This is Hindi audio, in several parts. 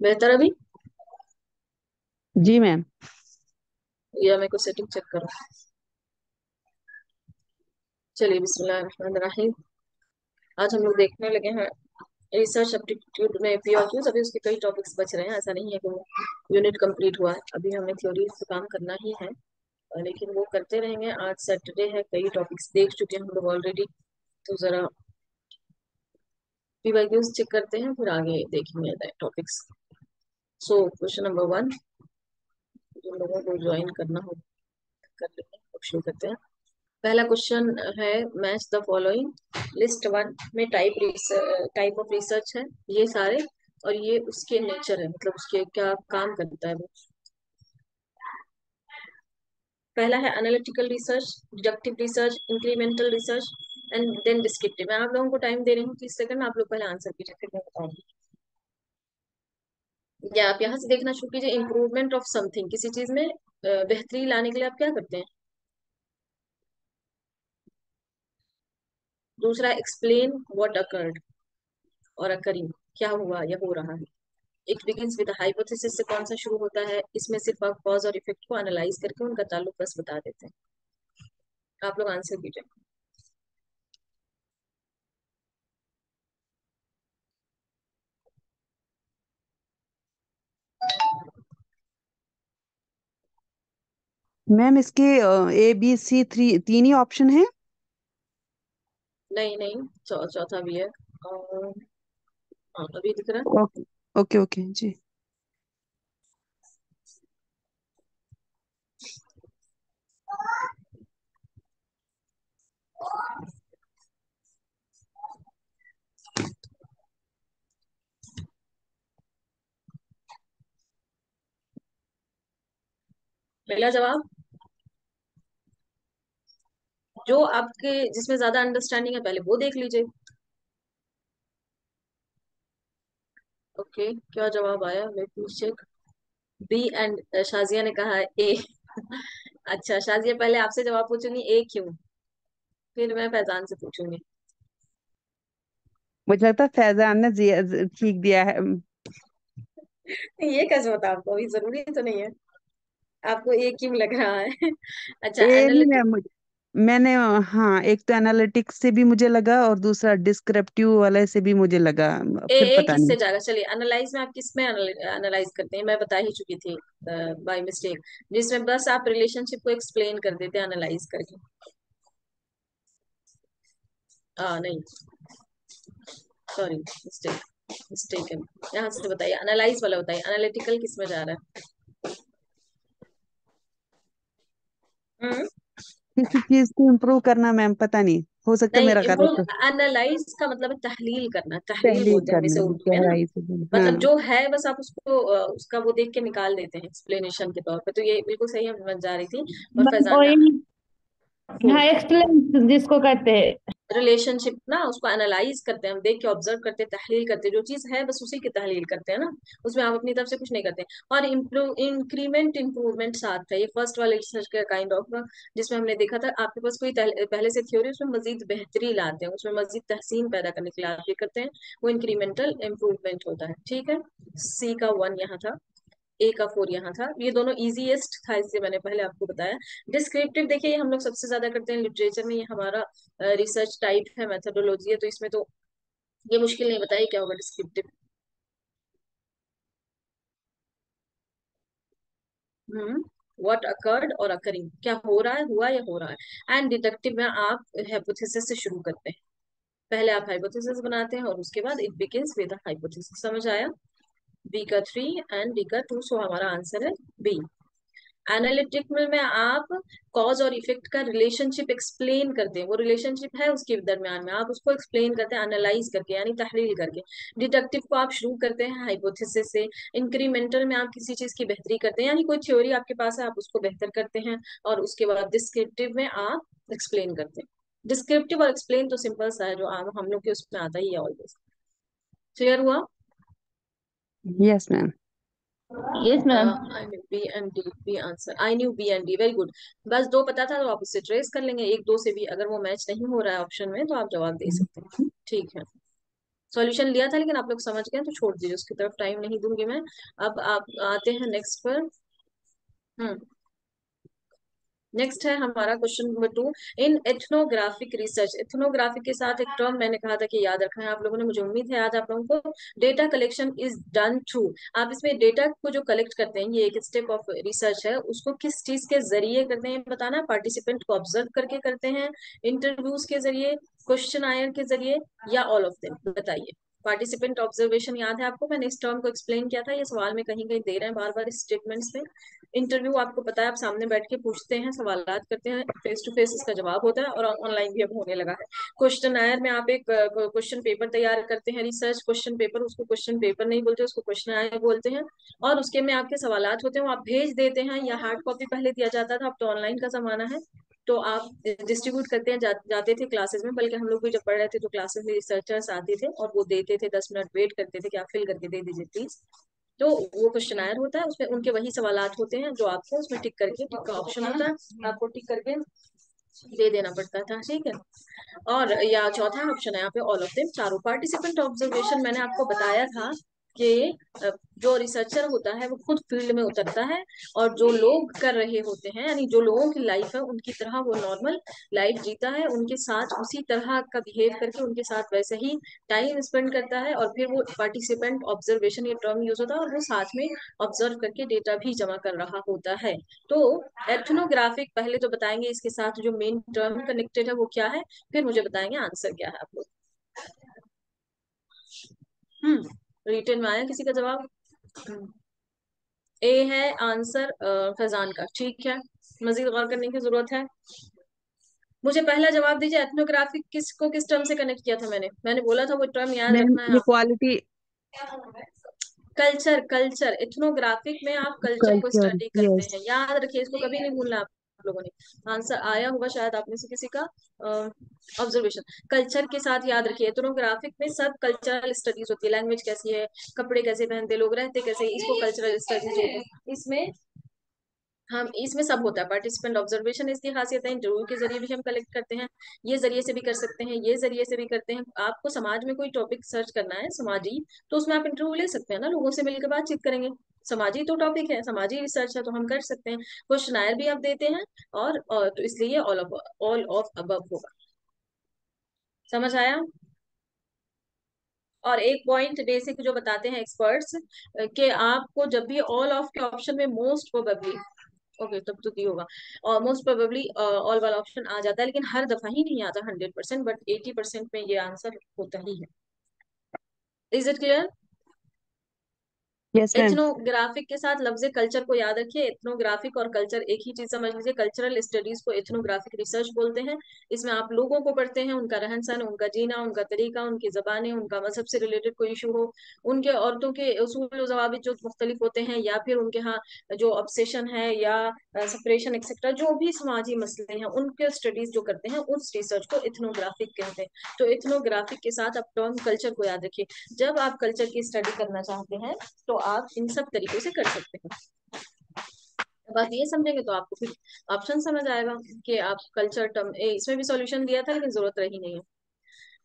बेहतर अभी? जी मैम। या मेरे को सेटिंग चेक करो। चलिए, बिस्मिल्लाहिर्रहमानिर्रहीम। आज हम लोग देखने लगे हैं रिसर्च एप्टीट्यूड में पीओक्यूज। अभी उसके कई टॉपिक्स बच रहे हैं, ऐसा नहीं है कि वो यूनिट कंप्लीट हुआ है। अभी हमें थ्योरी पे काम करना ही है, लेकिन वो करते रहेंगे। आज सैटरडे है, कई टॉपिक्स देख चुके हैं हम लोग ऑलरेडी। तो जरा पीवाईक्यूज चेक करते हैं, फिर आगे देखेंगे टॉपिक्स। सो क्वेश्चन नंबर 1, जिन लोगों को ज्वाइन करना हो कर लेंगे। अब शुरू करते हैं। पहला क्वेश्चन है, match the following. List one में टाइप ऑफ रिसर्च है ये सारे, और ये उसके नेचर है, मतलब उसके क्या काम करता है वो। पहला है analytical research, deductive research, incremental research and then descriptive. मैं आप लोगों को टाइम दे रही हूँ 30 सेकंड, आप लोग पहले आंसर कीजिए, फिर मैं बताऊंगी। या आप यहाँ से देखना शुरू कीजिए। इम्प्रूवमेंट ऑफ समथिंग, किसी चीज में बेहतरी लाने के लिए आप क्या करते हैं। दूसरा, एक्सप्लेन व्हाट अकर्ड और अकरिंग, क्या हुआ या हो रहा है। इट बिगिंस विद हाइपोथेसिस, से कौन सा शुरू होता है, इसमें सिर्फ आप कॉज और इफेक्ट को एनालाइज करके उनका ताल्लुक बस बता देते हैं। आप लोग आंसर कीजिए। मैम इसके ए बी सी थ्री तीन ही ऑप्शन है। नहीं नहीं, चौथा भी है। और हाँ, अभी दिख रहा ओके ओके ओके जी। है। पहला जवाब जो आपके जिसमें ज्यादा अंडरस्टैंडिंग है पहले वो देख लीजिए। ओके, क्या जवाब आया, let me check. B and Shazia ने कहा है ए। अच्छा शाजिया, पहले आपसे जवाब पूछूंगी ए क्यों, फिर मैं फैजान से पूछूंगी। मुझे लगता है फैजान ने ठीक दिया है। ये कैसे होता है आपको, अभी जरूरी तो नहीं है। आपको ए क्यों लग रहा है? अच्छा, ए नहीं एनालिटिक। मैम, मैंने हाँ, एक तो एनालिटिक्स से भी मुझे लगा और दूसरा डिस्क्रिप्टिव वाले से भी मुझे लगा। ए फिर ए पता किससे नहीं। जाएगा? चलिए, एनालाइज में आप किस में एनालाइज करते हैं, मैं बता ही चुकी थी बाय मिस्टेक। जिसमें बस आप रिलेशनशिप को एक्सप्लेन कर देते हैं एनालाइज करके। नहीं, सॉरी, मिस्टेक मिस्टेक है। यहाँ से बताइए, एनालाइज वाला बताइए, एनालिटिकल किस में जा रहा है? किसी चीज को इम्प्रूव करना मैम, पता नहीं, हो सकता है नहीं, मेरा इम्प्रूव, गलत हो। एनालाइज का मतलब है तहलील करना, तहलील तहलील बोलते हैं हम करना, इसे उर्दू में ना। गहराई से मतलब हाँ। जो है बस आप उसको उसका वो देख के निकाल देते हैं एक्सप्लेनेशन के तौर पे। तो ये बिल्कुल सही है, मैं जा रही थी। और मतलब फैजान वही। को हाँ, एक्सप्लेन जिसको कहते हैं। रिलेशनशिप ना, उसको एनालाइज करते हैं हम, देख के ऑब्जर्व करते हैं, तहलील करते हैं, जो चीज है बस उसी की तहलील करते हैं ना। उसमें आप अपनी तरफ से कुछ नहीं करते। और इम्प्रूव, इंक्रीमेंट, इम्प्रूवमेंट साथ है, ये फर्स्ट वाले रिसर्च का काइंड ऑफ, जिसमें हमने देखा था आपके पास कोई पहले से थ्योरी, उसमें मजीद बेहतरी लाते हैं, उसमें मजीद तहसीन पैदा करने के लिए आप ये करते हैं। वो इंक्रीमेंटल इम्प्रूवमेंट होता है, ठीक है। सी का 1 यहाँ था, ए का 4 यहाँ था। ये दोनों इजीएस्ट था, इससे मैंने पहले आपको बताया। डिस्क्रिप्टिव देखिए, ये हम लोग सबसे ज्यादा करते हैं लिटरेचर में, ये हमारा रिसर्च टाइप है, मेथोडोलॉजी है, तो इसमें तो ये मुश्किल नहीं। बताइए क्या होगा डिस्क्रिप्टिव। व्हाट अकर्ड और अकरिंग, क्या हो रहा है, हुआ या हो रहा है। एंड डिडक्टिव में आप हाइपोथेसिस से शुरू करते हैं। पहले आप हाइपोथेसिस बनाते हैं और उसके बाद इट बिगिंस विद हाइपोथेसिस। समझ आया? बी का 3 एंड डी का 2, सो हमारा आंसर है बी। एनालिटिक में आप कॉज और इफेक्ट का रिलेशनशिप एक्सप्लेन करते हैं, वो रिलेशनशिप है उसके दरमियान में, आप उसको एक्सप्लेन करते हैं एनालाइज करके, यानी तहलील करके। डिडक्टिव को आप शुरू करते हैं हाइपोथेसिस से। इंक्रीमेंटल में आप किसी चीज की बेहतरी करते हैं, यानी कोई थ्योरी आपके पास है, आप उसको बेहतर करते हैं। और उसके बाद डिस्क्रिप्टिव में आप एक्सप्लेन करते हैं। डिस्क्रिप्टिव और एक्सप्लेन तो सिंपल सा है, जो हम लोग के उसमें आता ही है ऑलवेज। क्लियर हुआ? Yes ma'am. Yes ma'am. I mean B and D, B answer, I knew B and D, very good. बस दो पता था तो आप उससे ट्रेस कर लेंगे, एक दो से भी अगर वो मैच नहीं हो रहा है ऑप्शन में तो आप जवाब दे सकते हैं। ठीक है, सॉल्यूशन लिया था लेकिन आप लोग समझ गए तो छोड़ दीजिए, उसकी तरफ टाइम नहीं दूंगी मैं। अब आप आते हैं नेक्स्ट पर। हम्म नेक्स्ट है हमारा क्वेश्चन नंबर 2। इन एथनोग्राफिक रिसर्च, एथनोग्राफी के साथ एक टर्म मैंने कहा था कि याद रखना है आप लोगों ने, मुझे उम्मीद है आज आप लोगों को। Data collection is done through, आप इसमें डेटा को जो कलेक्ट करते हैं, ये एक स्टेप ऑफ रिसर्च है, उसको किस चीज के जरिए करते हैं बताना। पार्टिसिपेंट को ऑब्जर्व करके करते हैं, इंटरव्यूज के जरिए, क्वेश्चन आयर के जरिए, या ऑल ऑफ देम, बताइए। पार्टिसिपेंट ऑब्जर्वेशन याद है आपको, मैंने इस टर्म को एक्सप्लेन किया था, ये सवाल में कहीं कहीं दे रहे हैं बार बार स्टेटमेंट्स में। इंटरव्यू आपको पता है, आप सामने बैठ के पूछते हैं, सवालात करते हैं, फेस टू फेस इसका जवाब होता है, और ऑनलाइन भी अब होने लगा है। क्वेश्चन आयर में आप एक क्वेश्चन पेपर तैयार करते हैं, रिसर्च क्वेश्चन पेपर, उसको क्वेश्चन पेपर नहीं बोलते, उसको क्वेश्चन आयर बोलते हैं। और उसके में आपके सवालात होते हैं, वो आप भेज देते हैं, या हार्ड कॉपी पहले दिया जाता था, अब तो ऑनलाइन का जमाना है, तो आप डिस्ट्रीब्यूट करते हैं, जाते थे क्लासेस में, बल्कि हम लोग भी जब पढ़ रहे थे तो क्लासेस में रिसर्चर्स आते थे और वो देते थे, 10 मिनट वेट करते थे कि आप फिल करके दे दीजिए प्लीज। तो वो क्वेश्चन आयर होता है, उसमें उनके वही सवालात होते हैं जो आपको उसमें टिक करके, टिक का ऑप्शन होता है, आपको टिक करके दे देना पड़ता था, ठीक है। और या चौथा ऑप्शन है यहाँ पे ऑल ऑफ देम, चारों। पार्टिसिपेंट ऑब्जर्वेशन मैंने आपको बताया था कि जो रिसर्चर होता है वो खुद फील्ड में उतरता है, और जो लोग कर रहे होते हैं, यानी जो लोगों की लाइफ है उनकी तरह वो नॉर्मल लाइफ जीता है, उनके साथ उसी तरह का बिहेव करके उनके साथ वैसे ही टाइम स्पेंड करता है, और फिर वो पार्टिसिपेंट ऑब्जर्वेशन ये टर्म यूज होता है, और वो साथ में ऑब्जर्व करके डेटा भी जमा कर रहा होता है। तो एथनोग्राफिक पहले तो बताएंगे, इसके साथ जो मेन टर्म कनेक्टेड है वो क्या है, फिर मुझे बताएंगे आंसर क्या है आप लोग। रिटर्न में आया किसी का जवाब? ए है आंसर फैजान का, ठीक है, मजीद गौर करने की जरूरत है। मुझे पहला जवाब दीजिए, एथनोग्राफिक किसको किस टर्म से कनेक्ट किया था मैंने बोला था वो टर्म याद मैम रखना है आपको। इक्वालिटी। कल्चर, कल्चर, इथनोग्राफिक में आप कल्चर को कल्चर, स्टडी करते यस। हैं, याद रखिए, इसको कभी नहीं भूलना आप लोगों ने। आंसर आया होगा शायद आप में से किसी का, ऑब्जर्वेशन कल्चर के साथ याद रखिए, इथनोग्राफिक में सब कल्चरल स्टडीज होती है, लैंग्वेज कैसी है, कपड़े कैसे पहनते लोग, रहते कैसे, इसको कल्चरल स्टडीज होते हैं। इसमें हम इसमें सब होता है, पार्टिसिपेंट ऑब्जर्वेशन इसकी खासियत है, इंटरव्यू के जरिए भी हम कलेक्ट करते हैं, ये जरिए से भी कर सकते हैं, ये जरिए से भी करते हैं। आपको समाज में कोई टॉपिक सर्च करना है समाजी, तो उसमें आप इंटरव्यू ले सकते हैं ना, लोगों से मिलकर बातचीत करेंगे, समाजी तो टॉपिक है, समाजी रिसर्च है, तो हम कर सकते हैं। क्वेश्चनायर भी आप देते हैं, और तो इसलिए ऑल ऑफ अबव होगा। समझ आया? और एक पॉइंट बेसिक जो बताते हैं एक्सपर्ट्स, कि आपको जब भी ऑल ऑफ के ऑप्शन में मोस्ट प्रोबेबली, ओके तब तो दी होगा, और मोस्ट प्रोबेबली ऑल वाला ऑप्शन आ जाता है, लेकिन हर दफा ही नहीं आता 100%, बट 80% में ये आंसर होता ही है। Is it clear? Yes ma'am. Ethnographic के साथ लफ्ज कल्चर को याद रखिए, एथनोग्राफिक और कल्चर एक ही चीज समझ लीजिए, कल्चरल स्टडीज को एथनोग्राफिक रिसर्च बोलते हैं। इसमें आप लोगों को पढ़ते हैं, उनका रहन सहन, उनका जीना, उनका तरीका, उनकी जबानें, उनका मजहब से रिलेटेड कोई इशू हो, उनके औरतों के उसूल और जवाबित जो मुख्तलिफ होते हैं, या फिर उनके यहाँ जो ऑब्सेशन है या सेपरेशन एक्सेट्रा, जो भी समाजी मसले हैं उनके स्टडीज जो करते हैं, उस रिसर्च को एथनोग्राफिक कहते हैं। तो एथनोग्राफिक के साथ आप टर्म कल्चर को याद रखिए, जब आप कल्चर की स्टडी करना चाहते हैं तो आप इन सब तरीकों से कर सकते हैं। अब आप ये समझेंगे तो आपको फिर ऑप्शन समझ आएगा कि आप कल्चर टर्म, इसमें भी सॉल्यूशन दिया था लेकिन जरूरत रही नहीं है।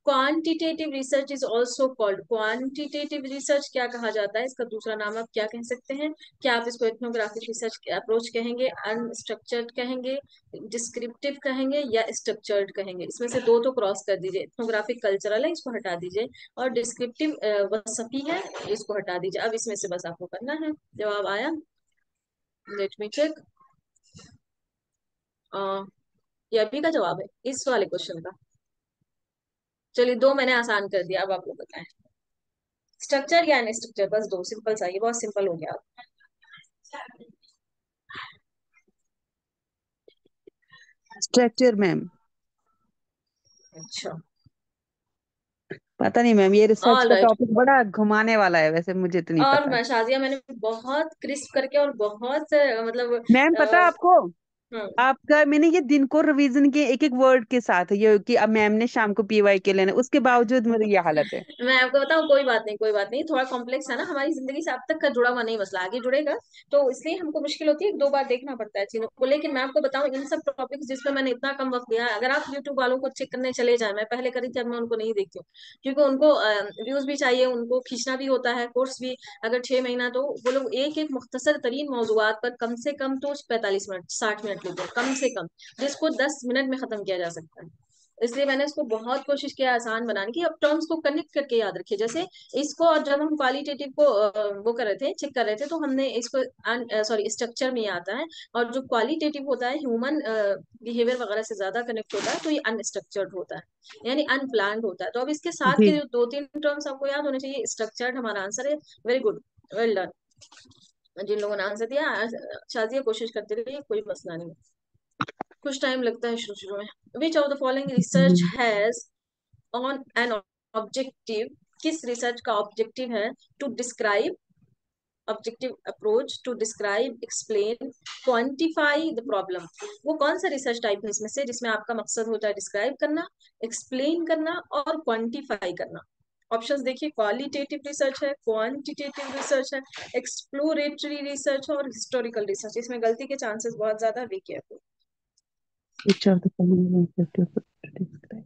Quantitative research is also called, quantitative research क्या कहा जाता है, इसका दूसरा नाम आप क्या कह सकते हैं? क्या आप इसको एथनोग्राफिक रिसर्च अप्रोच कहेंगे, अनस्ट्रक्चर्ड कहेंगे, डिस्क्रिप्टिव कहेंगे, या स्ट्रक्चर्ड कहेंगे? इसमें से दो तो क्रॉस कर दीजिए, एथनोग्राफिक कल्चरल है इसको हटा दीजिए, और डिस्क्रिप्टिव वसफी है इसको हटा दीजिए। अब इसमें से बस आपको करना है, जवाब आया? Let me check. ये अभी का जवाब है इस वाले क्वेश्चन का। चलिए दो मैंने आसान कर दिया, अब आप लोग बताएं, स्ट्रक्चर या अनस्ट्रक्चर, बस दो, सिंपल सा, ये बहुत सिंपल हो गया। Structure ma'am. अच्छा, पता नहीं मैम, ये रिसर्च ऑल का राइट। टॉपिक बड़ा घुमाने वाला है, वैसे मुझे तो नहीं और पता। मैं शाजिया, मैंने बहुत क्रिस्प करके और बहुत मतलब मैम पता है आपको, हम्म। आपका मैंने ये दिन को रिवीजन के एक एक वर्ड के साथ ये कि अब मैम ने शाम को पीवाई के लेना, उसके बावजूद मेरी ये हालत है। मैं आपको बताऊं, कोई बात नहीं, कोई बात नहीं, थोड़ा कॉम्प्लेक्स है ना, हमारी जिंदगी से अब तक का जुड़ा हुआ नहीं मसला, आगे जुड़ेगा, तो इसलिए हमको मुश्किल होती है, एक दो बार देखना पड़ता है चीजों को। लेकिन मैं आपको बताऊं, इन सब टॉपिक्स जिसमें मैंने इतना कम वक्त दिया है, अगर आप यूट्यूब वालों को चेक करने चले जाए, मैं पहले करी थी, अब मैं उनको नहीं देखती हूँ, क्योंकि उनको व्यूज भी चाहिए, उनको खींचना भी होता है कोर्स भी, अगर 6 महीना, तो वो लोग एक एक मुख्तसर तरीन मौजूआत पर कम से कम तो 45 मिनट 60 मिनट लेते हैं, कम से कम, जिसको 10 मिनट में खत्म किया जा सकता है। इसलिए मैंने इसको बहुत कोशिश किया आसान बनाने की। अब टर्म्स को कनेक्ट करके याद रखिए, जैसे इसको, और जब हम क्वालिटेटिव को वो कर रहे थे, चेक कर रहे थे, तो हमने इसको सॉरी स्ट्रक्चर में ही आता है, और जो क्वालिटेटिव होता है ह्यूमन बिहेवियर वगैरह से ज्यादा कनेक्ट होता है, तो ये अनस्ट्रक्चर्ड होता है, यानी अनप्लान्ड होता है। तो अब इसके साथ के जी। जो दो तीन टर्म्स आपको याद होने चाहिए, स्ट्रक्चर्ड हमारा आंसर है। Very good, well done. जिन लोगों ने आंसर दिया, शाजिया कोशिश करते रहिए, कोई मसला नहीं। कुछ टाइम लगता है शुरू शुरू में। Which of the following research has on an objective, किस रिसर्च का ऑब्जेक्टिव है to describe, objective approach to describe, explain, quantify the problem. वो कौन सा रिसर्च टाइप है इसमें से, जिसमें आपका मकसद होता है डिस्क्राइब करना, एक्सप्लेन करना और क्वांटिफाई करना। ऑप्शंस देखिए, क्वालिटेटिव रिसर्च है, क्वांटिटेटिव रिसर्च है, एक्सप्लोरेटरी रिसर्च और हिस्टोरिकल रिसर्च। इसमें गलती के चांसेस बहुत ज्यादा, be careful. Which of the following objective to describe?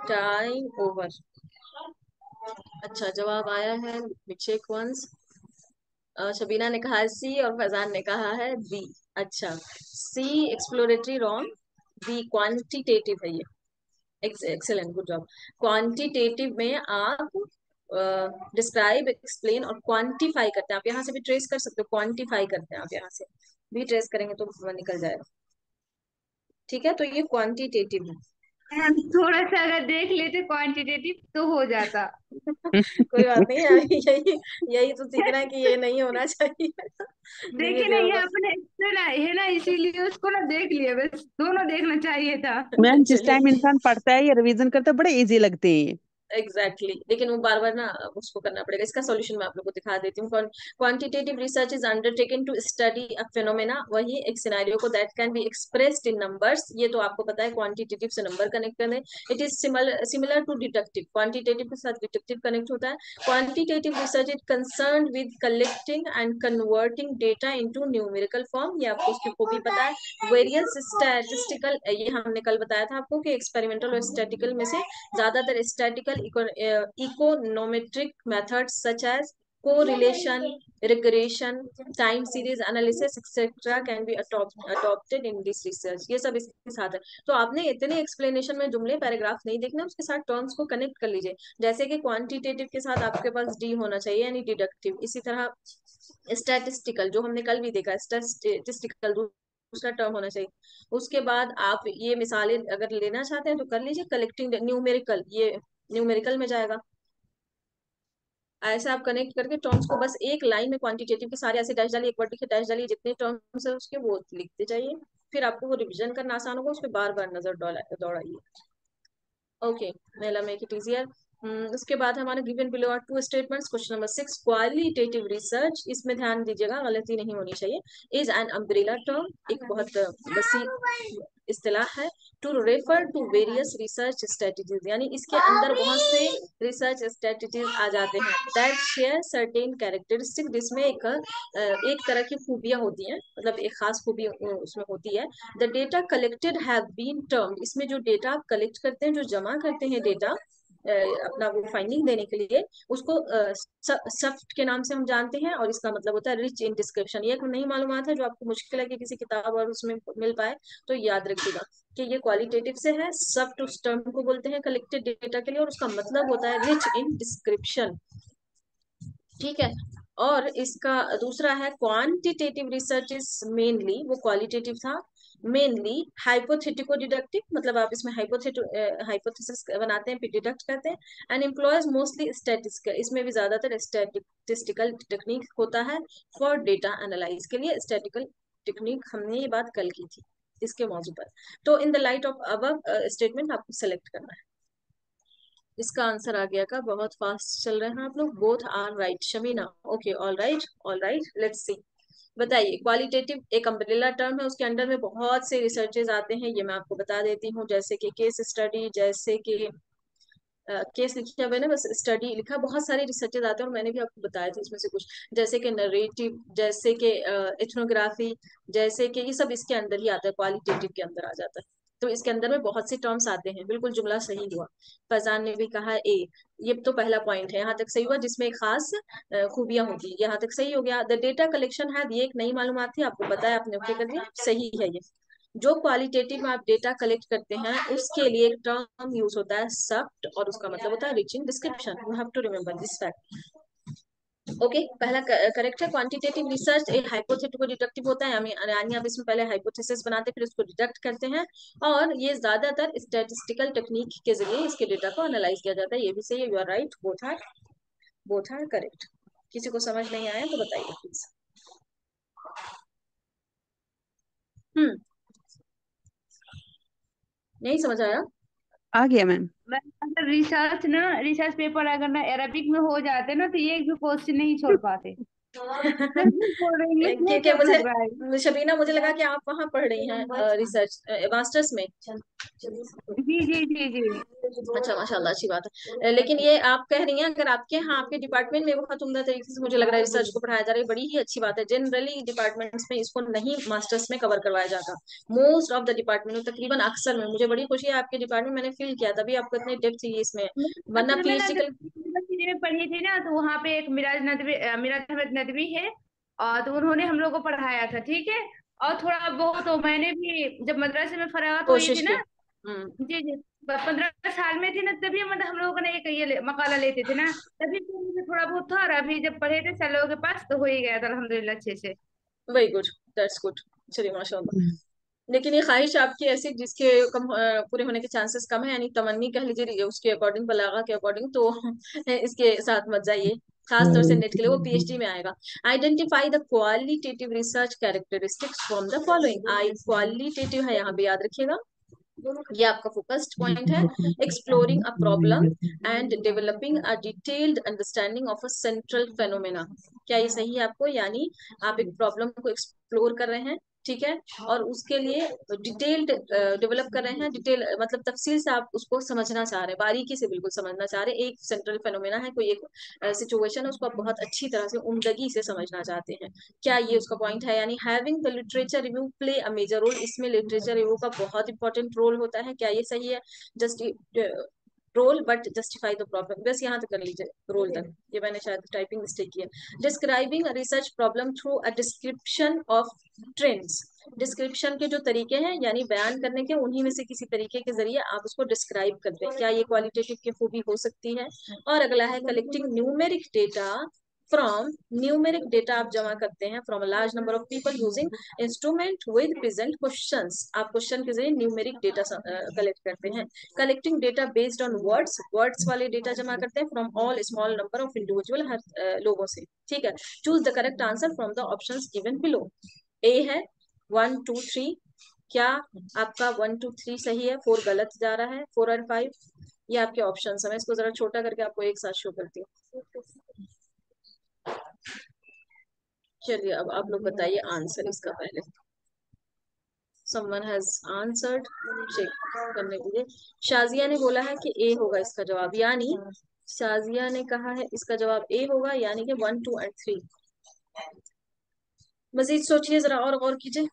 Time over. अच्छा, जवाब आया है, चेक वंस। शबीना ने कहा है सी, और फैजान ने कहा है बी। अच्छा, सी एक्सप्लोरेटरी रॉन्ग, बी क्वांटिटेटिव है ये। Excellent, good job. क्वांटिटेटिव में आप डिस्क्राइब, एक्सप्लेन और क्वांटिफाई करते हैं। आप यहाँ से भी ट्रेस कर सकते हो, क्वांटिफाई करते हैं आप यहाँ से भी ट्रेस करेंगे तो निकल जाएगा। ठीक है, तो ये क्वांटिटेटिव है। मैम थोड़ा सा अगर देख लेते क्वांटिटेटिव तो हो जाता। कोई बात नहीं है, यही यही तो सीखना है कि ये नहीं होना चाहिए। धीरे देखिए ना, धीरे ये होगा। अपने है ना, इसीलिए उसको ना देख लिया, बस दोनों देखना चाहिए था। मैम जिस टाइम चलिए, इंसान पढ़ता है या रिवीजन करता है बड़े इजी लगते हैं ये। Exactly exactly. लेकिन वो बार बार ना उसको करना पड़ेगा। इसका सॉल्यूशन मैं आप लोगों को दिखा देती हूँ। Quantitative research is undertaken to study a phenomena, वही एक सिनेरियो को that can be expressed in numbers. ये तो आपको पता है, क्वांटिटेटिव से नंबर कनेक्ट करने। It is similar to deductive, quantitative के साथ डिडक्टिव कनेक्ट होता है। Quantitative research is concern with collecting and converting data into numerical form, ये आपको उसकी खूबी पता है। वेरियस स्टैटिस्टिकल, ये हमने कल बताया था आपको कि एक्सपेरिमेंटल और स्टैटिकल में से ज्यादातर statical econometric methods such as correlation, regression, time series analysis etc can be adopted in this research। ये सब इसके साथ है। तो आपने इतने एक्सप्लेनेशन में जुमले पैराग्राफ नहीं देखना, उसके साथ टर्म्स को कनेक्ट कर लीजिए। जैसे कि क्वांटिटेटिव के साथ आपके पास डी होना चाहिए, यानी डिडक्टिव। इसी तरह स्टैटिस्टिकल, जो हमने कल भी देखा, स्टैटिस्टिकल दूसरा टर्म होना चाहिए। उसके बाद आप ये मिसालें अगर लेना चाहते हैं तो कर लीजिए। कलेक्टिंग न्यूमेरिकल, ये न्यूमेरिकल में जाएगा। ऐसे आप कनेक्ट करके टर्म्स को बस एक लाइन में क्वांटिटेटिव के सारे ऐसे डैश डालिए, एक वर्ड लिखे डैश डालिए, जितने टर्म्स है उसके वो लिखते जाइए। फिर आपको वो रिवीजन करना आसान होगा, उस पर बार बार नजर दौड़ाइए। ओके, मेला मेक इट इजियर। उसके बाद हमारे given below are two statements. Question number 6, qualitative research, इसमें ध्यान दीजिएगा, गलती नहीं होनी चाहिए। इज एन अम्ब्रेला टर्म, एक बहुत वसी इस्तेलाह है, to refer to various research strategies, यानी इसके अंदर बहुत से रिसर्च स्ट्रेटजीज आ जाते हैं। दैट शेयर सर्टेन कैरेक्टरिस्टिक, जिसमें एक तरह की खूबियां होती हैं, मतलब एक खास खूबी उसमें होती है। The data collected have been termed, इसमें जो डेटा आप कलेक्ट करते हैं, जो जमा करते हैं डेटा अपना वो फाइंडिंग देने के लिए, उसको सफ्ट के नाम से हम जानते हैं, और इसका मतलब होता है रिच इन डिस्क्रिप्शन। ये नहीं मालूमात है जो आपको मुश्किल है कि किसी किताब और उसमें मिल पाए, तो याद रखिएगा कि ये क्वालिटेटिव से है। सफ्ट उस टर्म को बोलते हैं कलेक्टेड डेटा के लिए, और उसका मतलब होता है रिच इन डिस्क्रिप्शन। ठीक है। और इसका दूसरा है क्वांटिटेटिव रिसर्च इज मेनली, वो क्वालिटेटिव था, मेनली हाइपोथेटिको डिडक्टिव, मतलब आप इसमें हाइपोथेसिस बनाते हैं फिर डिडक्ट करते हैं। एंड एम्प्लॉयज मोस्टली स्टैटिस्टिकल, इसमें भी ज्यादातर स्टैटिस्टिकल टेक्निक होता है फॉर डेटा एनालाइज के लिए। स्टैटिकल टेक्निक हमने ये बात कल की थी इसके मौजू पर। तो in the light of above statement आपको सेलेक्ट करना है। इसका आंसर आ गया का, बहुत फास्ट चल रहे हैं आप लोग। Both are right Shamina. Okay, all right all right, let's see. बताइए, क्वालिटेटिव एक अम्ब्रेला टर्म है, उसके अंडर में बहुत से रिसर्चेज आते हैं, ये मैं आपको बता देती हूँ। जैसे कि केस स्टडी, जैसे कि केस लिखा मैंने, बस स्टडी लिखा, बहुत सारे रिसर्चेज आते हैं और मैंने भी आपको बताया था इसमें से कुछ। जैसे कि नरेटिव, जैसे कि एथनोग्राफी, जैसे कि ये सब इसके अंदर ही आता है, क्वालिटेटिव के अंदर आ जाता है। तो इसके अंदर में बहुत से टर्म्स आते हैं। बिल्कुल जुमला सही हुआ, फैजान ने भी कहा ए। ये तो पहला पॉइंट है, यहाँ तक सही हुआ, जिसमें खास खूबियां होती है, यहाँ तक सही हो गया। द डेटा कलेक्शन है, ये एक नई मालूमात थी, आपको बताया, आपने ओके कर दिया, सही है ये। जो क्वालिटेटिव में आप डेटा कलेक्ट करते हैं उसके लिए एक टर्म यूज होता है सब्ट, और उसका मतलब होता है rich in description. You have to remember this fact. Okay, पहला करेक्ट है। क्वांटिटेटिव रिसर्च एक हाइपोथेटिको डिडक्टिव होता है, यानी आप इसमें पहले हाइपोथेसिस बनाते हैं फिर उसको डिडक्ट करते हैं, और ये ज्यादातर स्टैटिस्टिकल टेक्निक के जरिए इसके डेटा को एनालाइज किया जाता है। ये भी सही है, you are right, both are correct. किसी को समझ नहीं आया तो बताइए प्लीज। हम्म, नहीं समझ आया? आ गया मैम। मैं अगर रिसर्च पेपर अगर ना अरबिक में हो जाते ना तो ये एक भी क्वेश्चन नहीं छोड़ पाते। सही बोल रहे, इंग्लिश में क्योंकि क्या लग रहा है। शबीना, मुझे लगा कि आप वहां पढ़ रही हैं रिसर्च मास्टर्स में। जी जी जी जी। अच्छा, माशाल्लाह, अच्छी बात है। लेकिन ये आप कह रही हैं, अगर आपके यहाँ आपके डिपार्टमेंट में बहुत उम्दा तरीके से मुझे लग रहा है रिसर्च को पढ़ाया जा रहा है, बड़ी ही अच्छी बात है। जनरली डिपार्टमेंट्स में इसको नहीं मास्टर्स में कवर करवाया जाता, मोस्ट ऑफ द डिपार्टमेंट, तकरीबन अक्सर में। मुझे बड़ी खुशी है आपके डिपार्टमेंट, मैंने फील किया तभी आपको इतनी डेप्थ थी इसमें, वरना असल में ना पीएचडी जब का। यूनिवर्सिटी में पढ़ी थी ना तो वहाँ पे एक मिराज अहमद नदवी है। और तो उन्होंने हम लोग को पढ़ाया था, ठीक है। और थोड़ा बहुत तो मैंने भी जब मदरसे में फरागत हुई कोशिश थी की। ना। जी जी। 15 साल में थी ना तभी हम लोगों ने एक मकाला लेते थे ना। तभी तो मुझे थोड़ा बहुत था, और अभी जब पढ़े थे सर लोगों के पास तो हो ही गया था अल्हम्दुलिल्लाह अच्छे से। Very good, that's good. चलिए, माशाल्लाह। हम्म। लेकिन ये ख्वाहिश आपकी ऐसी जिसके कम पूरे होने के चांसेस कम है, यानी तमन्नी कह लीजिए उसके अकॉर्डिंग, बलागा के अकॉर्डिंग, तो इसके साथ मत जाइए। खास तौर से नेट के लिए, वो पीएचडी में आएगा। Identify the qualitative research characteristics from the following. I qualitative है, यहाँ पे याद रखिएगा, ये आपका फोकस्ड पॉइंट है। Exploring a problem and developing a detailed understanding of a central phenomena. क्या ये सही है आपको? यानी आप एक प्रॉब्लम को एक्सप्लोर कर रहे हैं, ठीक है, और उसके लिए डिटेल्ड डेवलप कर रहे हैं। डिटेल मतलब तफसील से आप उसको समझना चाह रहे हैं, बारीकी से बिल्कुल समझना चाह रहे हैं। एक सेंट्रल फेनोमेना है, कोई एक सिचुएशन है, उसको आप बहुत अच्छी तरह से उम्दगी से समझना चाहते हैं। क्या ये उसका पॉइंट है? यानी having the literature review play a major role, इसमें लिटरेचर रिव्यू का बहुत इंपॉर्टेंट रोल होता है। क्या ये सही है? Just roll but justify the problem, बस यहाँ तक कर लीजिए, रोल तक। ये मैंने शायद टाइपिंग मिस्टेक की है। Describing research problem through a description of trends, description के जो तरीके हैं, यानी बयान करने के, उन्हीं में से किसी तरीके के जरिए आप उसको डिस्क्राइब करते हैं। क्या ये क्वालिटेटिव की खूबी हो सकती है? और अगला है collecting numeric data from, numeric data आप जमा करते हैं from large number of people using instrument with present questions. आप क्वेश्चन के जरिए न्यूमेरिक डेटा कलेक्ट करते हैं। Collecting data based on words, words वाले डेटा जमा करते हैं from all small number of individual, हर लोगों से, ठीक है। Choose the correct answer from the options given below. A है 1 2 3, क्या आपका 1 2 3 सही है? 4 गलत जा रहा है, 4 और 5। ये आपके ऑप्शन है, मैं इसको जरा छोटा करके आपको एक साथ शो करती हूँ। चलिए, अब आप लोग बताइए आंसर इसका पहले। someone has answered, चेक करने के लिए। शाजिया ने बोला है कि ए होगा इसका जवाब, यानी शाजिया ने कहा है इसका जवाब ए होगा, यानी कि 1 2 और 3। मजीद सोचिए जरा, और गौर कीजिए।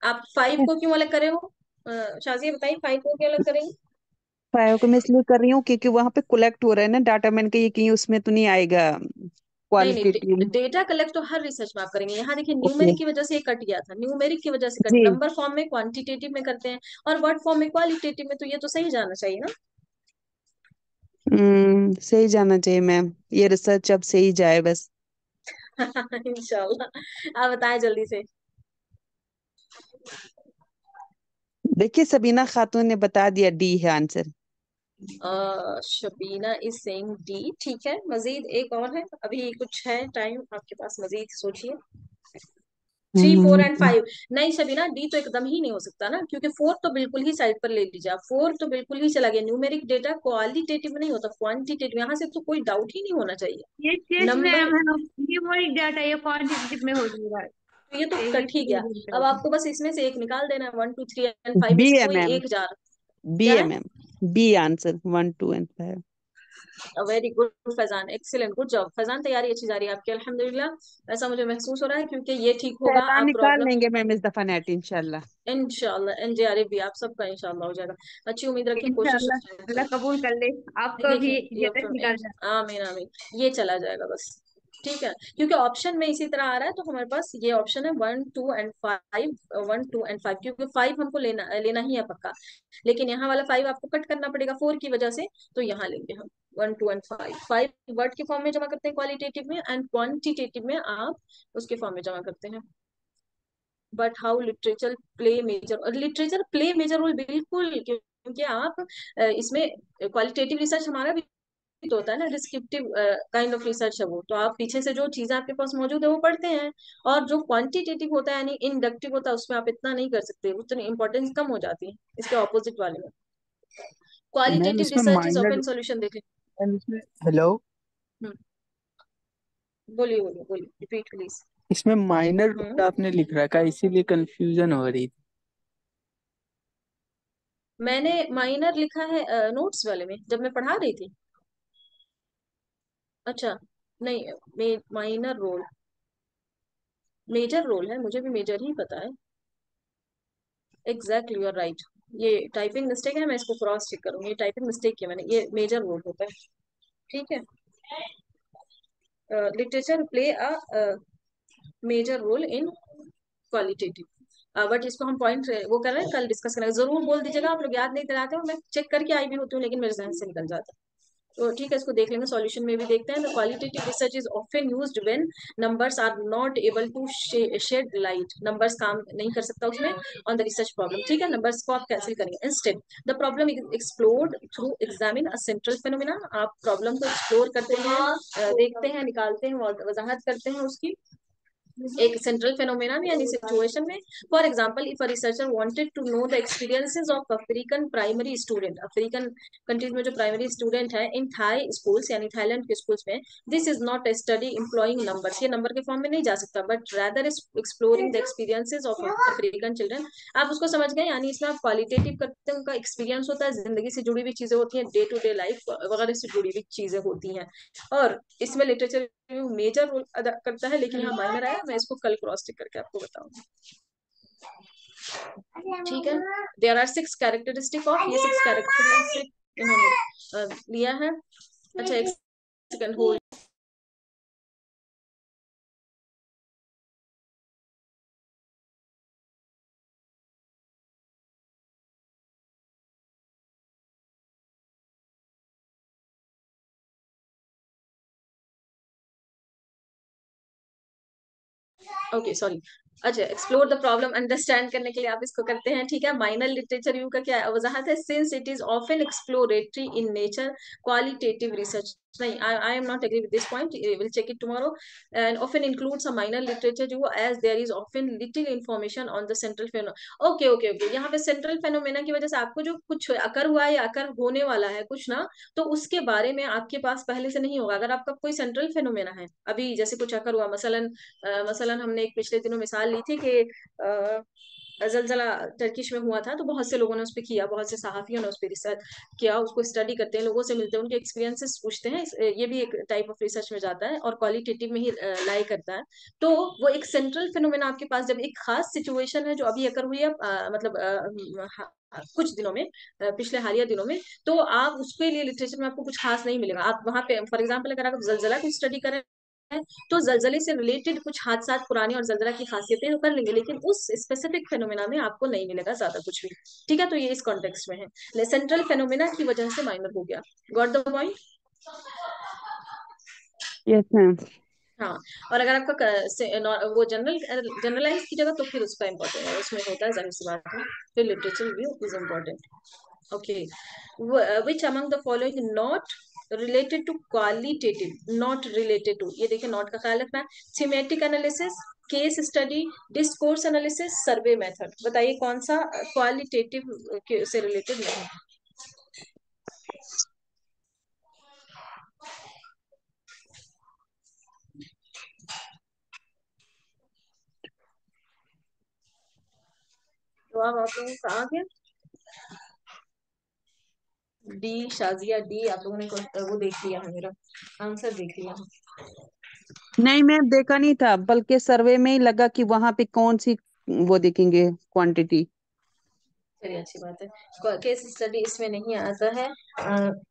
आप 5 को क्यों अलग करे हो? शाजिया बताइए, 5 को क्यों अलग करेंगे? फाइव को मैं इसलिए कर रही हूँ क्योंकि वहां पे कलेक्ट हो रहा है ना डाटा, मैंने कहा ये कहीं उसमें तो नहीं आएगा नहीं नहीं, क्वालिटेटिव। डेटा कलेक्ट तो हर रिसर्च में आप करेंगे। यहाँ देखिए, ओके। न्यूमेरिक की वजह से ये कट गया था, न्यूमेरिक की वजह से कट, जी। नंबर फॉर्म में क्वांटिटेटिव में करते हैं और वर्ड फॉर्म में क्वालिटेटिव में, तो ये तो सही जाना चाहिए ना। सही जाना चाहिए मैम, ये रिसर्च अब सही जाए बस। इंशाल्लाह। आप बताएं जल्दी से। देखिए सबीना खातून ने बता दिया, डी है answer. Shabina is saying D. ठीक है, मजीद एक और है, अभी कुछ है टाइम आपके पास, मजीद सोचिए। 3, 4 एंड 5। नहीं शबीना, डी तो एकदम ही नहीं हो सकता ना, क्योंकि 4 तो बिल्कुल ही साइड पर ले लीजिए आप, 4 तो बिल्कुल ही चला गया। न्यूमेरिक डेटा क्वालिटेटिव नहीं होता, क्वांटिटेटिव, यहाँ से तो कोई डाउट ही नहीं होना चाहिए। ये चेस नंबर, मैम है, न्यूमेरिक डाटा ये क्वांटिटेटिव में हो जाएगा। तो ये तो ये कट ही गया। अब ये आपको बस इसमें से एक निकाल देना है, 1, 2, 3 एंड 5 में बी से है कोई मैम, एक जा रहा। बी क्या है है? Ma'am, B answer 1, 2 and 5। Very good Faizan, excellent, good job Faizan, तैयारी अच्छी जा रही है आपकी अल्हम्दुलिल्लाह। ऐसा मुझे महसूस हो रहा है, क्योंकि ये ठीक होगा, पहला आप निकाल प्रॉब्लम लेंगे मैम इस दफा नेट इंशाल्लाह। इंशाल्लाह, एनजेआरएफ भी आप सबका इंशाल्लाह हो जाएगा। अच्छी उम्मीद रखिए, कोशिश इंशाल्लाह, अल्लाह कबूल कर ले, नहीं आपको भी देखिए, ये जन्नत निकाल जाए। आमीन आमीन, ये चला जाएगा बस। ठीक है, क्योंकि ऑप्शन में इसी तरह आ रहा है, तो हमारे पास ये ऑप्शन है 1, 2 एंड 5, 1, 2 एंड 5, क्योंकि 5 हमको लेना लेना ही है पक्का। लेकिन यहाँ वाला 5 आपको कट करना पड़ेगा 4 की वजह से, तो यहाँ लेंगे हम 1, 2 एंड 5। 5 वर्ड के फॉर्म में जमा करते हैं क्वालिटेटिव में, एंड क्वांटिटेटिव में आप उसके फॉर्म में जमा करते हैं। But how literature play major, और लिटरेचर प्ले मेजर रोल बिल्कुल, क्योंकि आप इसमें क्वालिटेटिव रिसर्च हमारा भी तो होता है ना, डिस्क्रिप्टिव काइंड ऑफ रिसर्च है वो, तो आप पीछे से जो चीजें आपके पास मौजूद है वो पढ़ते हैं। और जो क्वांटिटेटिव होता है यानी इंडक्टिव होता है, उसमें आप इतना नहीं कर सकते, उतनी इंपॉर्टेंस कम हो जाती है इसके ऑपोजिट वाले में। मैम क्वालिटेटिव इसमें research is minor, open solution, देखें। मैम इसमें हेलो, हम्म, बोलिए बोलिए बोलिए, रिपीट प्लीज। इसमें माइनर हम्म, रूल आपने लिख रखा है इसीलिए कंफ्यूजन हो रही थी। मैंने माइनर लिखा है नोट्स वाले में जब मैं पढ़ा रही थी। अच्छा, नहीं, माइनर रोल, मेजर रोल है, मुझे भी मेजर ही पता है। Exactly, you are right. ये टाइपिंग मिस्टेक है, मैं इसको क्रॉस चेक करूंगी, ये टाइपिंग मिस्टेक किया मैंने, ये मेजर रोल होता है। ठीक है, literature play a major role in qualitative. But इसको हम पॉइंट वो कर रहे हैं, कल डिस्कस करेंगे, जरूर बोल दीजिएगा, आप लोग याद नहीं दिलाते हो, मैं चेक करके आई भी होती हूँ लेकिन मेरे जहन से निकल जाता है। तो ठीक है, इसको देख लेंगे, सॉल्यूशन में भी देखते हैं। The qualitative research is often used when numbers are not able to shed light, numbers काम नहीं कर सकता उसमें ऑन द रिसर्च प्रॉब्लम। ठीक है, नंबर्स को आप कैंसिल करेंगे, instead the problem explored through examine a central phenomena, आप प्रॉब्लम को एक्सप्लोर करते हैं, देखते हैं, निकालते हैं, वजाहत करते हैं उसकी एक सेंट्रल फेनोमेना में यानी सिचुएशन में। For example, if a researcher wanted to know the experiences of African primary student, African countries में जो प्राइमरी स्टूडेंट है इन थाई स्कूल्स यानी थाईलैंड के स्कूल्स में, this is not a study employing numbers, ये नंबर के फॉर्म में नहीं जा सकता, but rather is exploring the experiences of African children. आप उसको समझ गए, यानी इसमें आप क्वालिटेटिव करते हैं, उनका एक्सपीरियंस होता है, जिंदगी से जुड़ी हुई चीजें होती हैं, डे टू डे लाइफ वगैरह से जुड़ी हुई चीजें होती हैं। और इसमें लिटरेचर मेजर रोल अदा करता है, लेकिन यहाँ माइनर आया, मैं इसको कल क्रॉस चेक करके आपको बताऊंगी। ठीक है, देयर आर 6 कैरेक्टरिस्टिक ऑफ, ये 6 कैरेक्टरिस्टिक इन्होंने लिया है। अच्छा, एक सेकंड होल्ड। Okay sorry. अच्छा, एक्सप्लोर द प्रॉब्लम अंडरस्टैंड करने के लिए आप इसको करते हैं। ठीक है, माइनर लिटरेचर रिव्यू का क्या वजाहत है, since it is often exploratory in nature, qualitative research नहीं, I am not agree with this point, will check it tomorrow, and often includes a minor literature review as there is often little information on the central phenomena. Okay okay okay, यहाँ पे सेंट्रल फेनोमेना की वजह से आपको जो कुछ अकर हुआ है या अकर होने वाला है कुछ ना, तो उसके बारे में आपके पास पहले से नहीं होगा। अगर आपका कोई सेंट्रल फेनोमेना है, अभी जैसे कुछ अकर हुआ, मसलन हमने एक पिछले दिनों मिसाल ली थी कि जलजला टर्किश में हुआ था, तो बहुत से लोगों ने उस पर किया, बहुत से सहाफियों ने उस पर रिसर्च किया, उसको स्टडी करते हैं, लोगों से मिलते हैं, उनके एक्सपीरियंसेस पूछते हैं, ये भी एक टाइप ऑफ रिसर्च में जाता है और क्वालिटेटिव में ही लाई करता है। तो वो एक सेंट्रल फिनोमेना आपके पास, जब एक खास सिचुएशन है जो अभी अकर हुई है, मतलब कुछ दिनों में, पिछले हालिया दिनों में, तो आप उसके लिए लिटरेचर में आपको कुछ खास नहीं मिलेगा। आप वहां पे फॉर एग्जाम्पल अगर आप जलजला की स्टडी करें, तो जलजले से रिलेटेड कुछ हादसा पुराने और जलजला की खासियतें तो कर लेंगे, लेकिन उस स्पेसिफिक फेनोमेना में आपको नहीं मिलेगा ज्यादा कुछ भी। ठीक है, तो ये इस कॉन्टेक्स्ट में है, सेंट्रल फेनोमेना की वजह से माइनर हो गया। Got the point? Yes ma'am. हाँ, और अगर आपका वो जनरलाइज की जगह तो फिर उसका इम्पोर्टेंट है, उसमें होता है, जाहिर सी बात है, फिर literature review is important. Okay, which among the following not related to qualitative, not related to, ये देखिए नॉट का ख्याल रखना है, thematic analysis, case study, discourse analysis, survey method, बताइए कौन सा क्वालिटेटिव से रिलेटेड नहीं है। तो आप लोगों का आ गया डी, शाजिया डी, आप लोगों ने वो देख लिया है, मेरा आंसर देख लिया है। नहीं, मैं देखा नहीं था, बल्कि सर्वे में ही लगा कि वहां पे कौन सी वो देखेंगे क्वांटिटी। चलिए अच्छी बात है, केस स्टडी इसमें नहीं आता है।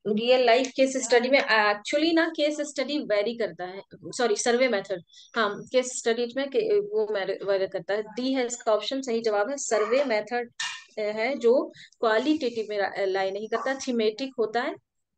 रियल लाइफ केस स्टडी में एक्चुअली ना केस स्टडी वेरी करता है, सॉरी सर्वे मेथड, हाँ केस स्टडी में वो वेरी करता है। डी है इसका ऑप्शन, सही जवाब है, सर्वे मेथड है जो क्वालिटेटिव में लाई नहीं करता, थीमेटिक होता है,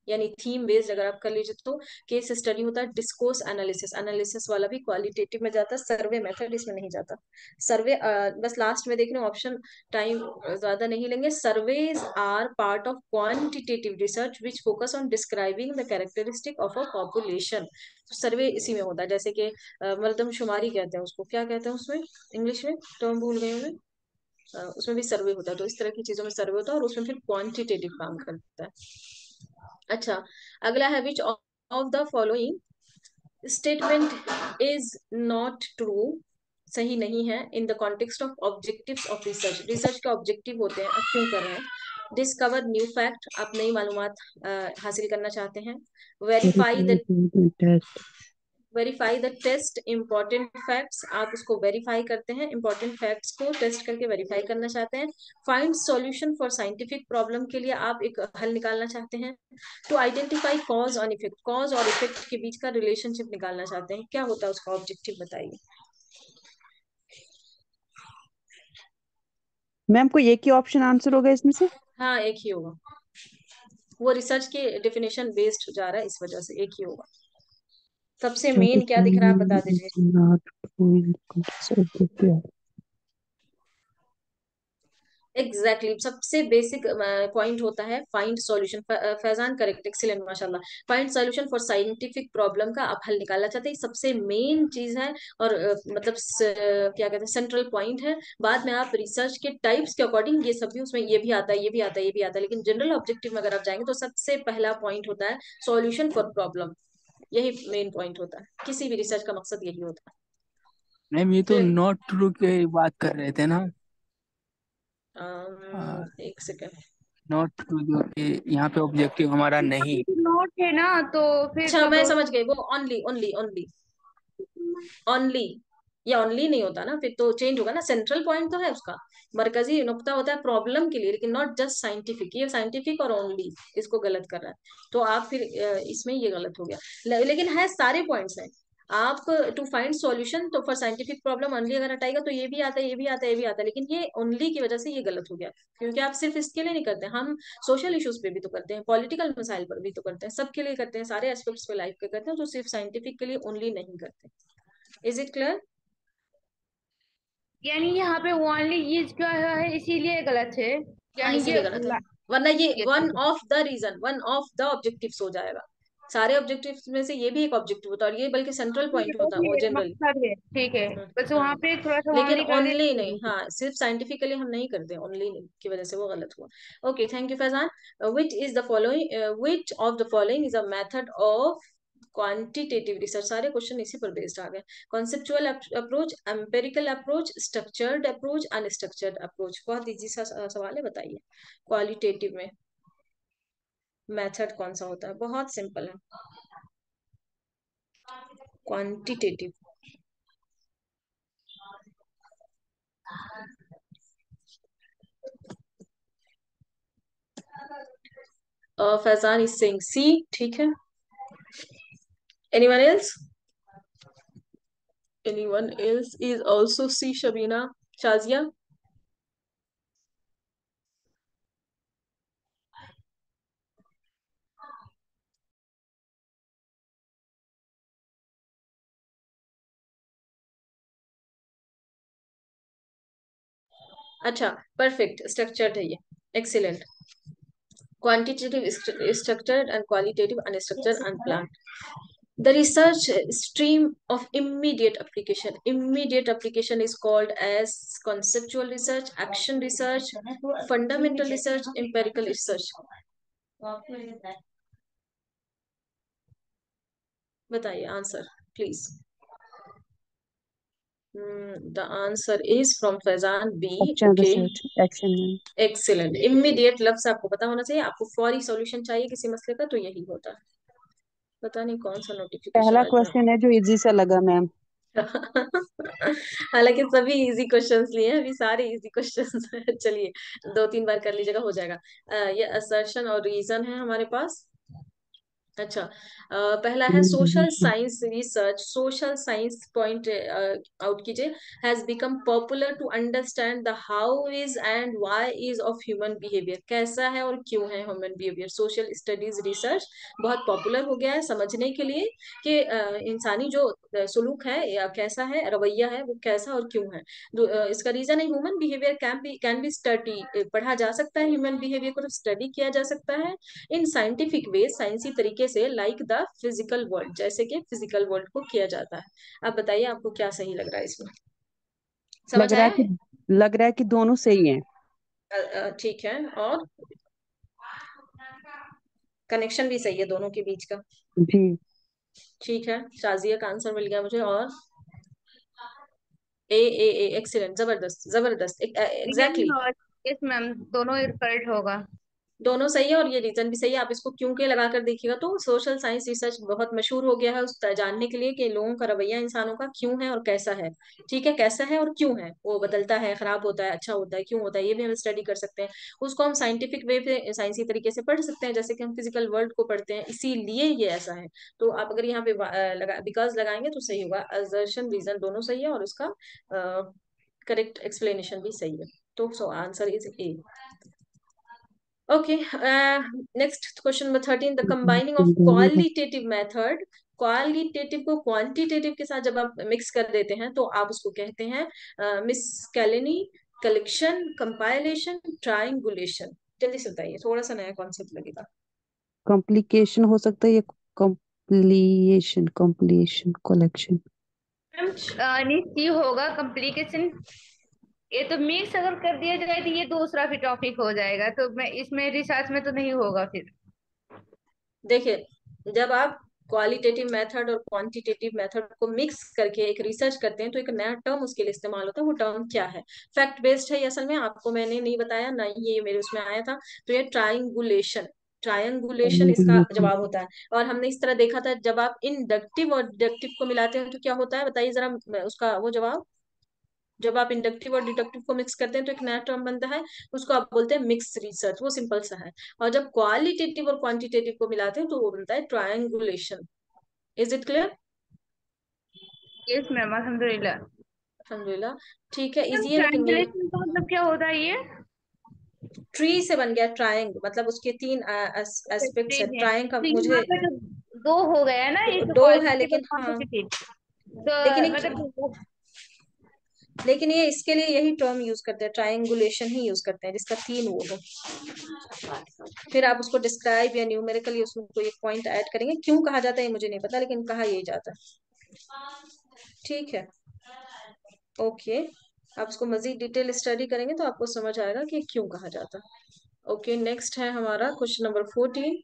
यानी थीम बेस्ड अगर आप कर लीजिए तो। केस स्टडी होता है डिस्कोर्स एनालिसिस, एनालिसिस वाला भी क्वालिटेटिव में जाता है, सर्वे मेथड इसमें नहीं जाता। सर्वे बस लास्ट में देख रहे हो ऑप्शन, टाइम ज्यादा नहीं लेंगे। Surveys are part of quantitative research which focus on describing the characteristic of a population. तो सर्वे इसी में होता है, जैसे कि मर्दमशुमारी कहते हैं उसको, क्या कहते हैं उसमें इंग्लिश में, टर्म भूल गई हूँ मैं। उसमें भी सर्वे होता है, तो इस तरह की चीजों में सर्वे होता है और उसमें फिर क्वांटिटेटिव काम करता है। अच्छा, अगला है विच of the following statement is not true, सही नहीं है, in the context of objectives of research, research के ऑब्जेक्टिव होते हैं, अब क्यों कर रहे हैं। डिस्कवर न्यू फैक्ट, आप नई मालूमात हासिल करना चाहते हैं। Verify the, test. Verify the test important facts, आप उसको वेरीफाई करते हैं, इंपॉर्टेंट फैक्ट्स को टेस्ट करके वेरीफाई करना चाहते हैं। Find solution for scientific problem, के लिए आप एक हल निकालना चाहते हैं। टू आइडेंटिफाई कॉज और इफेक्ट, कॉज और इफेक्ट के बीच का रिलेशनशिप निकालना चाहते हैं, क्या होता है उसका ऑब्जेक्टिव बताइए। मैम कोई एक ही ऑप्शन आंसर होगा इसमें से? हाँ एक ही होगा, वो रिसर्च की डेफिनेशन बेस्ड जा रहा है, इस वजह से एक ही होगा। सबसे मेन क्या दिख रहा है आप बता दीजिए। Not true in context of exactly exactly. सबसे बेसिक पॉइंट होता है find solution. Faizan correct, excellent, माशाल्लाह। Find solution for scientific problem का आप हल निकालना चाहते हैं, सबसे मेन चीज है, और मतलब क्या कहते हैं सेंट्रल पॉइंट है। बाद में आप रिसर्च के टाइप्स के अकॉर्डिंग ये सब भी उसमें, ये भी आता है, ये भी आता है, ये भी आता है, लेकिन जनरल ऑब्जेक्टिव में अगर आप जाएंगे तो सबसे पहला पॉइंट होता है सॉल्यूशन फॉर प्रॉब्लम, यही मेन पॉइंट होता है, किसी भी रिसर्च का मकसद यही होता है। मैम ये तो फिर नॉट ट्रू की बात कर रहे थे ना। एक सेकेंड। नॉट ट्रू जो कि यहाँ पे ऑब्जेक्टिव हमारा नहीं। नोट है ना, तो फिर अच्छा तो मैं दो। समझ गई, वो ओनली ओनली ओनली ओनली, या ओनली नहीं होता ना, फिर तो चेंज होगा ना, सेंट्रल पॉइंट तो है उसका, मरकजी नुक्ता होता है प्रॉब्लम के लिए, लेकिन नॉट जस्ट साइंटिफिक, ये साइंटिफिक और ओनली इसको गलत कर रहा है, तो आप फिर इसमें ये गलत हो गया। लेकिन है सारे पॉइंट्स हैं। आप टू फाइंड सॉल्यूशन, तो फॉर साइंटिफिक प्रॉब्लम ओनली अगर हटाएगा तो ये भी आता है, ये भी आता है, ये भी आता है, लेकिन ये ओनली की वजह से ये गलत हो गया, क्योंकि आप सिर्फ इसके लिए नहीं करते, हम सोशल इश्यूज पे भी तो करते हैं, पॉलिटिकल मसाइल पर भी तो करते हैं, सबके लिए करते हैं, सारे एस्पेक्ट्स पे लाइफ के करते हैं, जो सिर्फ साइंटिफिक के लिए ओनली नहीं करते। Is it clear. यानी यहाँ पे ओनली यूज किया हुआ है, इसीलिए गलत है। हाँ यानी ये इसीलिए गलत है, वरना ये ये वन ठीक है। Of the reason, one of the objectives हो जाएगा, सारे ऑब्जेक्टिव्स में से ये भी एक ऑब्जेक्टिव होता है, और ये बल्कि सेंट्रल ठीक है, पॉइंट वो होता है भी वो एक जनरली। मकसद है, ठीक है। बस वहाँ पे थोड़ा सा लेकिन ओनली कर दे ओनली तो नहीं, गलत है। हाँ सिर्फ साइंटिफिकली हम नहीं करते, ओनली की वजह से वो गलत हुआ। Okay thank you Faizan. Which is the following, which of the following is a method of quantitative research, सारे क्वेश्चन इसी पर बेस्ड आ गए। Conceptual approach, empirical approach, structured approach, unstructured approach, बहुत इजी सा सवाल है, बताइए क्वालिटेटिव में मेथड कौन सा होता है, बहुत सिंपल है, क्वांटिटेटिव। फैजान इज सेइंग सी, ठीक है। Anyone else, anyone else is also C, Shabina, Shazia? अच्छा, परफेक्ट स्ट्रक्चर्ड है ये, excellent. Quantitative is structured and qualitative unstructured and planned. The research stream of immediate application. Immediate application is called as conceptual research, action research, fundamental research, empirical research. बताइए answer please. The answer is from Faizan B. Action Okay, research, action में। excellent. Immediate लफ्ज आपको पता होना चाहिए, आपको फौरी सॉल्यूशन चाहिए किसी मसले का, तो यही होता है। पता नहीं कौन सा नोटिफिकेशन पहला आ गया। क्वेश्चन है जो इजी सा लगा मैम। हालांकि सभी इजी क्वेश्चंस लिए हैं, अभी सारे इजी क्वेश्चंस हैं। चलिए, दो तीन बार कर लीजिएगा, हो जाएगा। ये असर्शन और रीजन है हमारे पास। अच्छा, पहला है social science research. Social science point out कीजिए। Has become popular to understand the how is and why is of human behaviour. कैसा है और क्यों है human behaviour. Social studies research बहुत पॉपुलर हो गया है समझने के लिए कि इंसानी जो सुलूक है या कैसा है, रवैया है, वो कैसा और क्यों है। इसका रीजन है human behaviour can be study. पढ़ा जा सकता है ह्यूमन बिहेवियर को, स्टडी किया जा सकता है इन साइंटिफिक वे, साइंसी तरीके से, लाइक द फिजिकल वर्ल्ड, जैसे कि फिजिकल वर्ल्ड को किया जाता है। अब बताइए आपको क्या सही लग रहा है इसमें, समझ लग रहा आया है है? कि लग रहा है कि दोनों सही हैं। ठीक है, और कनेक्शन भी सही है दोनों के बीच का। जी। ठीक है, शाजिया का आंसर मिल गया मुझे। और ए एक्सीलेंट, जबरदस्त जबरदस्त, एग्जैक्टली। यस मैम, दोनों करेक्ट होगा। दोनों सही है और ये रीजन भी सही है। आप इसको क्यों के लगा कर देखिएगा तो सोशल साइंस रिसर्च बहुत मशहूर हो गया है उस जानने के लिए कि लोगों का रवैया इंसानों का क्यों है और कैसा है। ठीक है, कैसा है और क्यों है, वो बदलता है, खराब होता है, अच्छा होता है, क्यों होता है, ये भी हम स्टडी कर सकते हैं। उसको हम साइंटिफिक वे पे साइंसी तरीके से पढ़ सकते हैं, जैसे कि हम फिजिकल वर्ल्ड को पढ़ते हैं, इसीलिए ये ऐसा है। तो आप अगर यहाँ पे बिकॉज लगाएंगे तो सही होगा। असर्शन रीजन दोनों सही है और उसका करेक्ट एक्सप्लेनेशन भी सही है। तो so answer is a. Okay, next question number 13. The combining of qualitative method, qualitative को क्वांटिटेटिव के साथ जब आप मिक्स कर देते हैं तो आप उसको कहते हैं मिसकैलेनी, कलेक्शन, कंपाइलेशन, ट्राइंगुलेशन। जल्दी से बताइए, थोड़ा सा नया कॉन्सेप्ट लगेगा। कॉम्प्लिकेशन हो सकता है या कॉम्प्लिएशन, कॉम्प्लिएशन, कलेक्शन। मैम सी होगा कॉम्प्लिकेशन। ये तो मिक्स अगर कर दिया जाए तो ये दूसरा फिर टॉपिक हो जाएगा, तो मैं इसमें रिसर्च में तो नहीं होगा फिर। देखिए, जब आप क्वालिटेटिव मेथड और क्वांटिटेटिव मेथड को मिक्स करके एक रिसर्च करते हैं तो एक नया टर्म उसके लिए इस्तेमाल होता है। वो टर्म क्या है? फैक्ट बेस्ड है ये, असल में आपको मैंने नहीं बताया ना, ये मेरे उसमें आया था। तो ये ट्राइंगुलेशन, ट्रायंगुलेशन इसका जवाब होता है। और हमने इस तरह देखा था, जब आप इंडक्टिव और डिडक्टिव को मिलाते हैं तो क्या होता है, बताइए जरा उसका वो जवाब। जब आप इंडक्टिव और डिडक्टिव को मिक्स करते हैं तो एक नया टर्म बनता है, उसको आप बोलते हैं मिक्स रिसर्च। वो सिंपल सा है। और जब क्वालिटेटिव और क्वांटिटेटिव को मिलाते हैं तो वो बनता है triangulation. Is it clear? Yes ma'am, अल्हम्दुलिल्लाह। अल्हम्दुलिल्लाह। ठीक है, मैम इजी है लेकिन ये ट्रायंगुलेशन का मतलब क्या होता है ये? ट्री से बन गया ट्रायंग, मतलब उसके तीन एस्पेक्ट्स है ठीक है, ट्रायंग का। तो यहाँ मुझे पे जो दो हो गया ना, एक दो है क्वालिटेटिव और लेकिन, हाँ, क्वांटिटेटिव, तो लेकिन एक, मतलब लेकिन ये इसके लिए यही टर्म यूज करते हैं, ट्रायंगुलेशन ही यूज करते हैं जिसका तीन वो हो। फिर आप उसको डिस्क्राइब या न्यूमेरिकली उसमें कोई एक पॉइंट ऐड करेंगे। क्यों कहा जाता है ये मुझे नहीं पता, लेकिन कहा यही जाता है। ठीक है, ओके। आप उसको मजीद डिटेल स्टडी करेंगे तो आपको समझ आएगा कि क्यों कहा जाता है। ओके, नेक्स्ट है हमारा question number 14।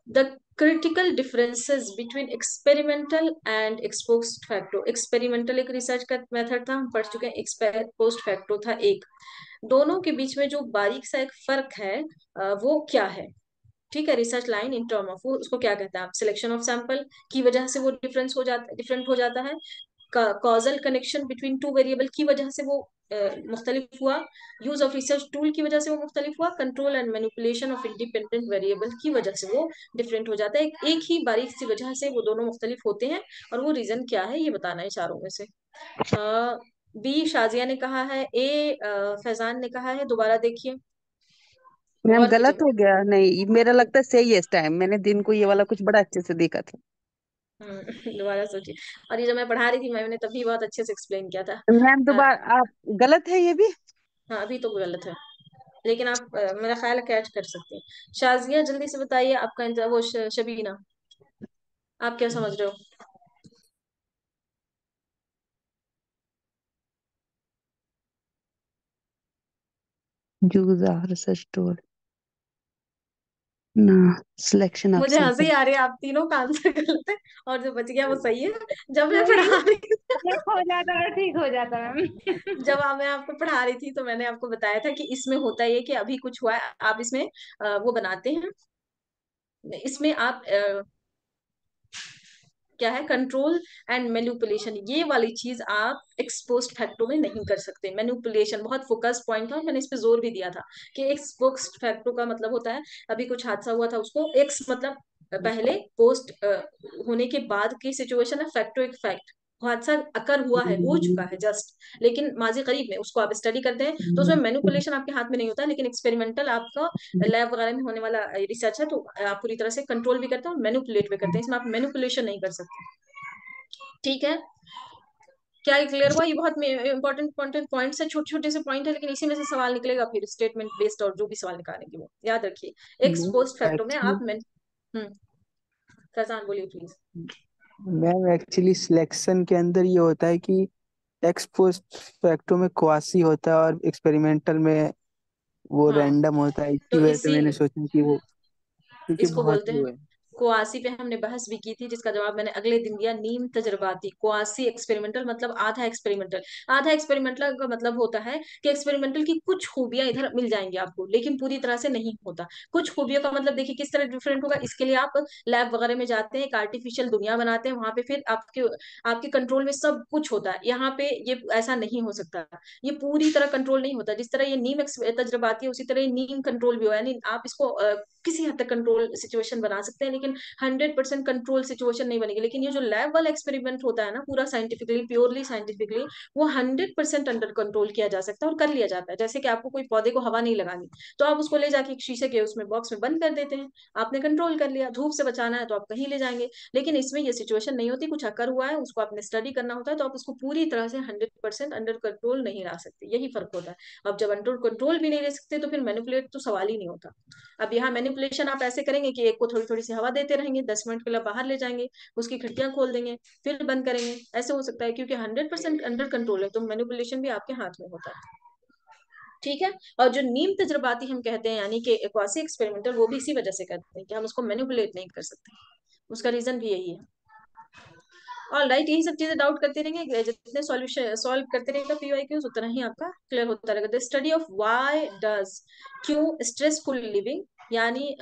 The critical differences between experimental and ex post facto. Experimental एक रिसर्च का मेथड था, हम पढ़ चुके हैं। एक्सपोस्ट फैक्टो था एक। दोनों के बीच में जो बारीक सा एक फर्क है, वो क्या है? ठीक है, research line in term of, वो उसको क्या कहते हैं आप? सिलेक्शन ऑफ सैंपल की वजह से वो डिफरेंट हो जाता है। Causal connection between two variable की वजह से वो मुख्तलिफ हुआ। यूज ऑफ रिसर्च टूल की वजह से वो मुख्तलिफ हुआ। Control and manipulation of independent variable की वजह से वो डिफरेंट हो जाता है। एक ही बारीक सी वजह से वो दोनों मुख्तलिफ होते हैं, और वो रीजन क्या है ये बताना है चारों में से। बी शाजिया ने कहा है, ए फैजान ने कहा है। दोबारा देखिए, मैम गौर गलत कीजिएगा। हो गया, नहीं मेरा लगता है सही है। इस टाइम मैंने दिन को ये वाला कुछ बड़ा अच्छे से देखा था। दोबारा सोचिए। और ये जब मैं पढ़ा रही थी मैंने तभी बहुत अच्छे से एक्सप्लेन किया था। मैम दोबारा आप, गलत है ये भी। हाँ अभी तो गलत है, लेकिन आप मेरा ख्याल है कैच कर सकते हैं। शाजिया जल्दी से बताइए आपका वो शबीना, आप क्या समझ रहे हो? यूज आवर रिसर्च टूल ना, सिलेक्शन ऑफ मुझे हंसी सैंपल। आ रही है, आप तीनों का आंसर गलत है और जो बच गया वो सही है। जब मैं नहीं, पढ़ा रही थी ठीक हो जाता है, ठीक हो जाता मैम। जब मैं आपको पढ़ा रही थी तो मैंने आपको बताया था कि इसमें होता है ये कि अभी कुछ हुआ है, आप इसमें वो बनाते हैं, इसमें आप क्या है, कंट्रोल एंड मैनिपुलेशन, ये वाली चीज आप एक्सपोज्ड फैक्टो में नहीं कर सकते। मैनिपुलेशन बहुत फोकस पॉइंट था और मैंने इस पे जोर भी दिया था कि एक्सपोज्ड फैक्टो का मतलब होता है अभी कुछ हादसा हुआ था, उसको एक्स मतलब पहले, पोस्ट होने के बाद की सिचुएशन है, फैक्टो एक फैक्ट, हादसा अकर हुआ है, हो चुका है जस्ट, लेकिन माजी करीब में उसको आप स्टडी करते हैं तो उसमें मैनिपुलेशन आपके हाथ में नहीं होता, लेकिन एक्सपेरिमेंटल आपका लैब वगैरह में होने वाला रिसर्च है तो आप पूरी तरह से कंट्रोल भी करते हैं और मैनिपुलेट भी करते हैं, इसमें आप मैनिपुलेशन नहीं कर सकते। ठीक है, क्या ये क्लियर हुआ? ये बहुत इंपॉर्टेंट इंपॉर्टेंट पॉइंट्स है, छोटे छोटे से पॉइंट है, लेकिन इसी में से सवाल निकलेगा फिर स्टेटमेंट बेस्ड, और जो भी सवाल निकालेंगे वो याद रखिए। एक्स पोस्ट फैक्टो में एक्चुअली आप हम्म, फैजान बोलिए प्लीज। मैम एक्चुअली सिलेक्शन के अंदर ये होता है कि एक्स पोस्ट फैक्टो में क्वासी होता है और एक्सपेरिमेंटल में वो हाँ रैंडम होता है। इसी तो वजह से इसी मैंने सोचा कि वो, क्योंकि इसको बहुत बोलते हैं वो है। कुआसी पे हमने बहस भी की थी, जिसका जवाब मैंने अगले दिन दिया, नीम तजर्बाती। कुआसी एक्सपेरिमेंटल मतलब आधा एक्सपेरिमेंटल। आधा एक्सपेरिमेंटल का मतलब होता है कि एक्सपेरिमेंटल की कुछ खूबियां इधर मिल जाएंगी आपको, लेकिन पूरी तरह से नहीं होता। कुछ खूबियों का मतलब देखिए किस तरह डिफरेंट होगा, इसके लिए आप लैब वगैरह में जाते हैं, एक आर्टिफिशियल दुनिया बनाते हैं, वहां पे फिर आपके आपके कंट्रोल में सब कुछ होता है। यहाँ पे ये ऐसा नहीं हो सकता, ये पूरी तरह कंट्रोल नहीं होता। जिस तरह ये नीम तजर्बाती है उसी तरह ये नीम कंट्रोल भी हो, यानी आप इसको किसी हद तक कंट्रोल सिचुएशन बना सकते हैं, लेकिन 100% कंट्रोल सिचुएशन नहीं बनेगी। लेकिन ये जो लैब वाला एक्सपेरिमेंट होता है ना, पूरा साइंटिफिकली, प्योरली साइंटिफिकली, वो 100% अंडर कंट्रोल किया जा सकता है और कर लिया जाता है। जैसे कि आपको कोई पौधे को हवा नहीं लगानी, तो आप उसको ले जाके एक शीशे के उसमें बॉक्स में बंद कर देते हैं, आपने कंट्रोल कर लिया। धूप से बचाना है तो आप कहीं ले जाएंगे, लेकिन इसमें ये सिचुएशन नहीं होती। कुछ अकर हुआ है, उसको आपने स्टडी करना होता है, तो आप उसको पूरी तरह से 100% अंडर कंट्रोल नहीं ला सकते, यही फर्क होता है। अब जब अंडर कंट्रोल भी नहीं ले सकते तो फिर मैनिपुलेट तो सवाल ही नहीं होता। अब यहाँ मैनिपुलेशन आप ऐसे करेंगे कि एक को थोड़ी थोड़ी सी हवा देते रहेंगे, 10 मिनट के लिए बाहर ले जाएंगे, उसकी खिड़कियां खोल देंगे, फिर बंद करेंगे, ऐसे हो सकता है, क्योंकि 100% अंडर कंट्रोल है, तो मैनिपुलेशन भी आपके हाथ में होता है। ठीक है, और जो नीम तजर्बाती हम कहते हैं, यानी कि क्वासी एक्सपेरिमेंटल, वो भी इसी वजह से करते हैं कि हम उसको मैनिपुलेट नहीं कर सकते, उसका रीजन भी यही है। ऑल राइट, यही सब चीजें डाउट करते रहेंगे, जितने सॉल्यूशन सॉल्व करते रहेगा पीवाईक्यूज, उतना ही आपका क्लियर होता रहेगा। The study of why does, क्यों स्ट्रेसफुल लिविंग, यानी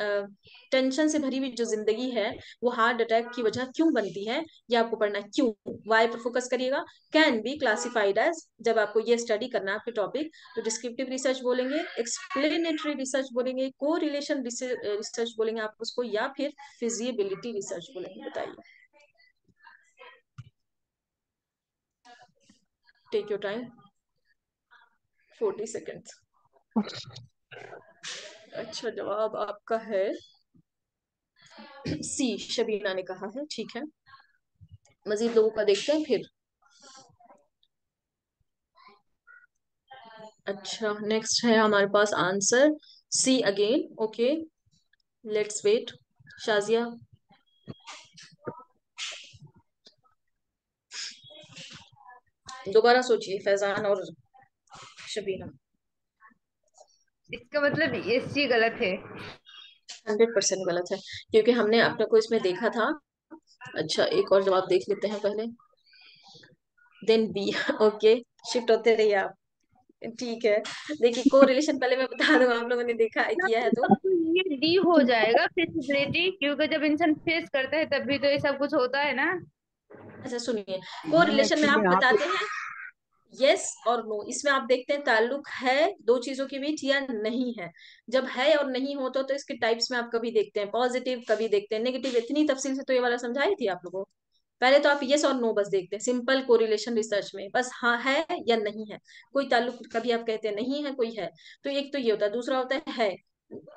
टेंशन से भरी हुई जो जिंदगी है वो हार्ट अटैक की वजह क्यों बनती है, ये आपको पढ़ना है। क्यों, वाई पर फोकस करिएगा। कैन बी क्लासिफाइड एज, जब आपको ये स्टडी करना है आपके टॉपिक, तो डिस्क्रिप्टिव रिसर्च बोलेंगे, एक्सप्लेनेटरी रिसर्च बोलेंगे, को रिलेशन रिसर्च बोलेंगे आप उसको, या फिर फिजिबिलिटी रिसर्च बोलेंगे। बताइए, टेक योर टाइम, 40 सेकेंड्स। अच्छा, जवाब आपका है सी, शबीना ने कहा है। ठीक है, मजीद लोगों का देखते हैं फिर। अच्छा, नेक्स्ट है हमारे पास answer C again. Okay, let's wait. Shazia, दोबारा सोचिए, फैजान और शबीना। इसका मतलब एस सी गलत है। 100% गलत है, क्योंकि हमने अपने को इसमें देखा था। अच्छा, एक और जवाब देख लेते हैं पहले, देन बी। ओके, शिफ्ट होते रहिए आप। ठीक है, देखिए को रिलेशन पहले मैं बता दूं, आप लोगों ने देखा ना, किया है तो। तो ये डी हो जाएगा फिजिबिलिटी, क्योंकि जब इंसान फेस करता है तब भी तो ये सब कुछ होता है ना। अच्छा सुनिए, को मैम रिलेशन में एक्चुअली आप यहाँ पे बताते हैं यस और नो, इसमें आप देखते हैं ताल्लुक है दो चीजों के बीच या नहीं है। जब है और नहीं हो तो इसके टाइप्स में आप कभी देखते हैं पॉजिटिव, कभी देखते हैं नेगेटिव। इतनी तफसील से तो ये वाला समझाई थी आप लोगों को। पहले तो आप यस और नो बस देखते हैं, सिंपल कोरिलेशन रिसर्च में बस हाँ है या नहीं है, कोई ताल्लुक। कभी आप कहते हैं नहीं है, कोई है, तो एक तो ये होता है। दूसरा होता है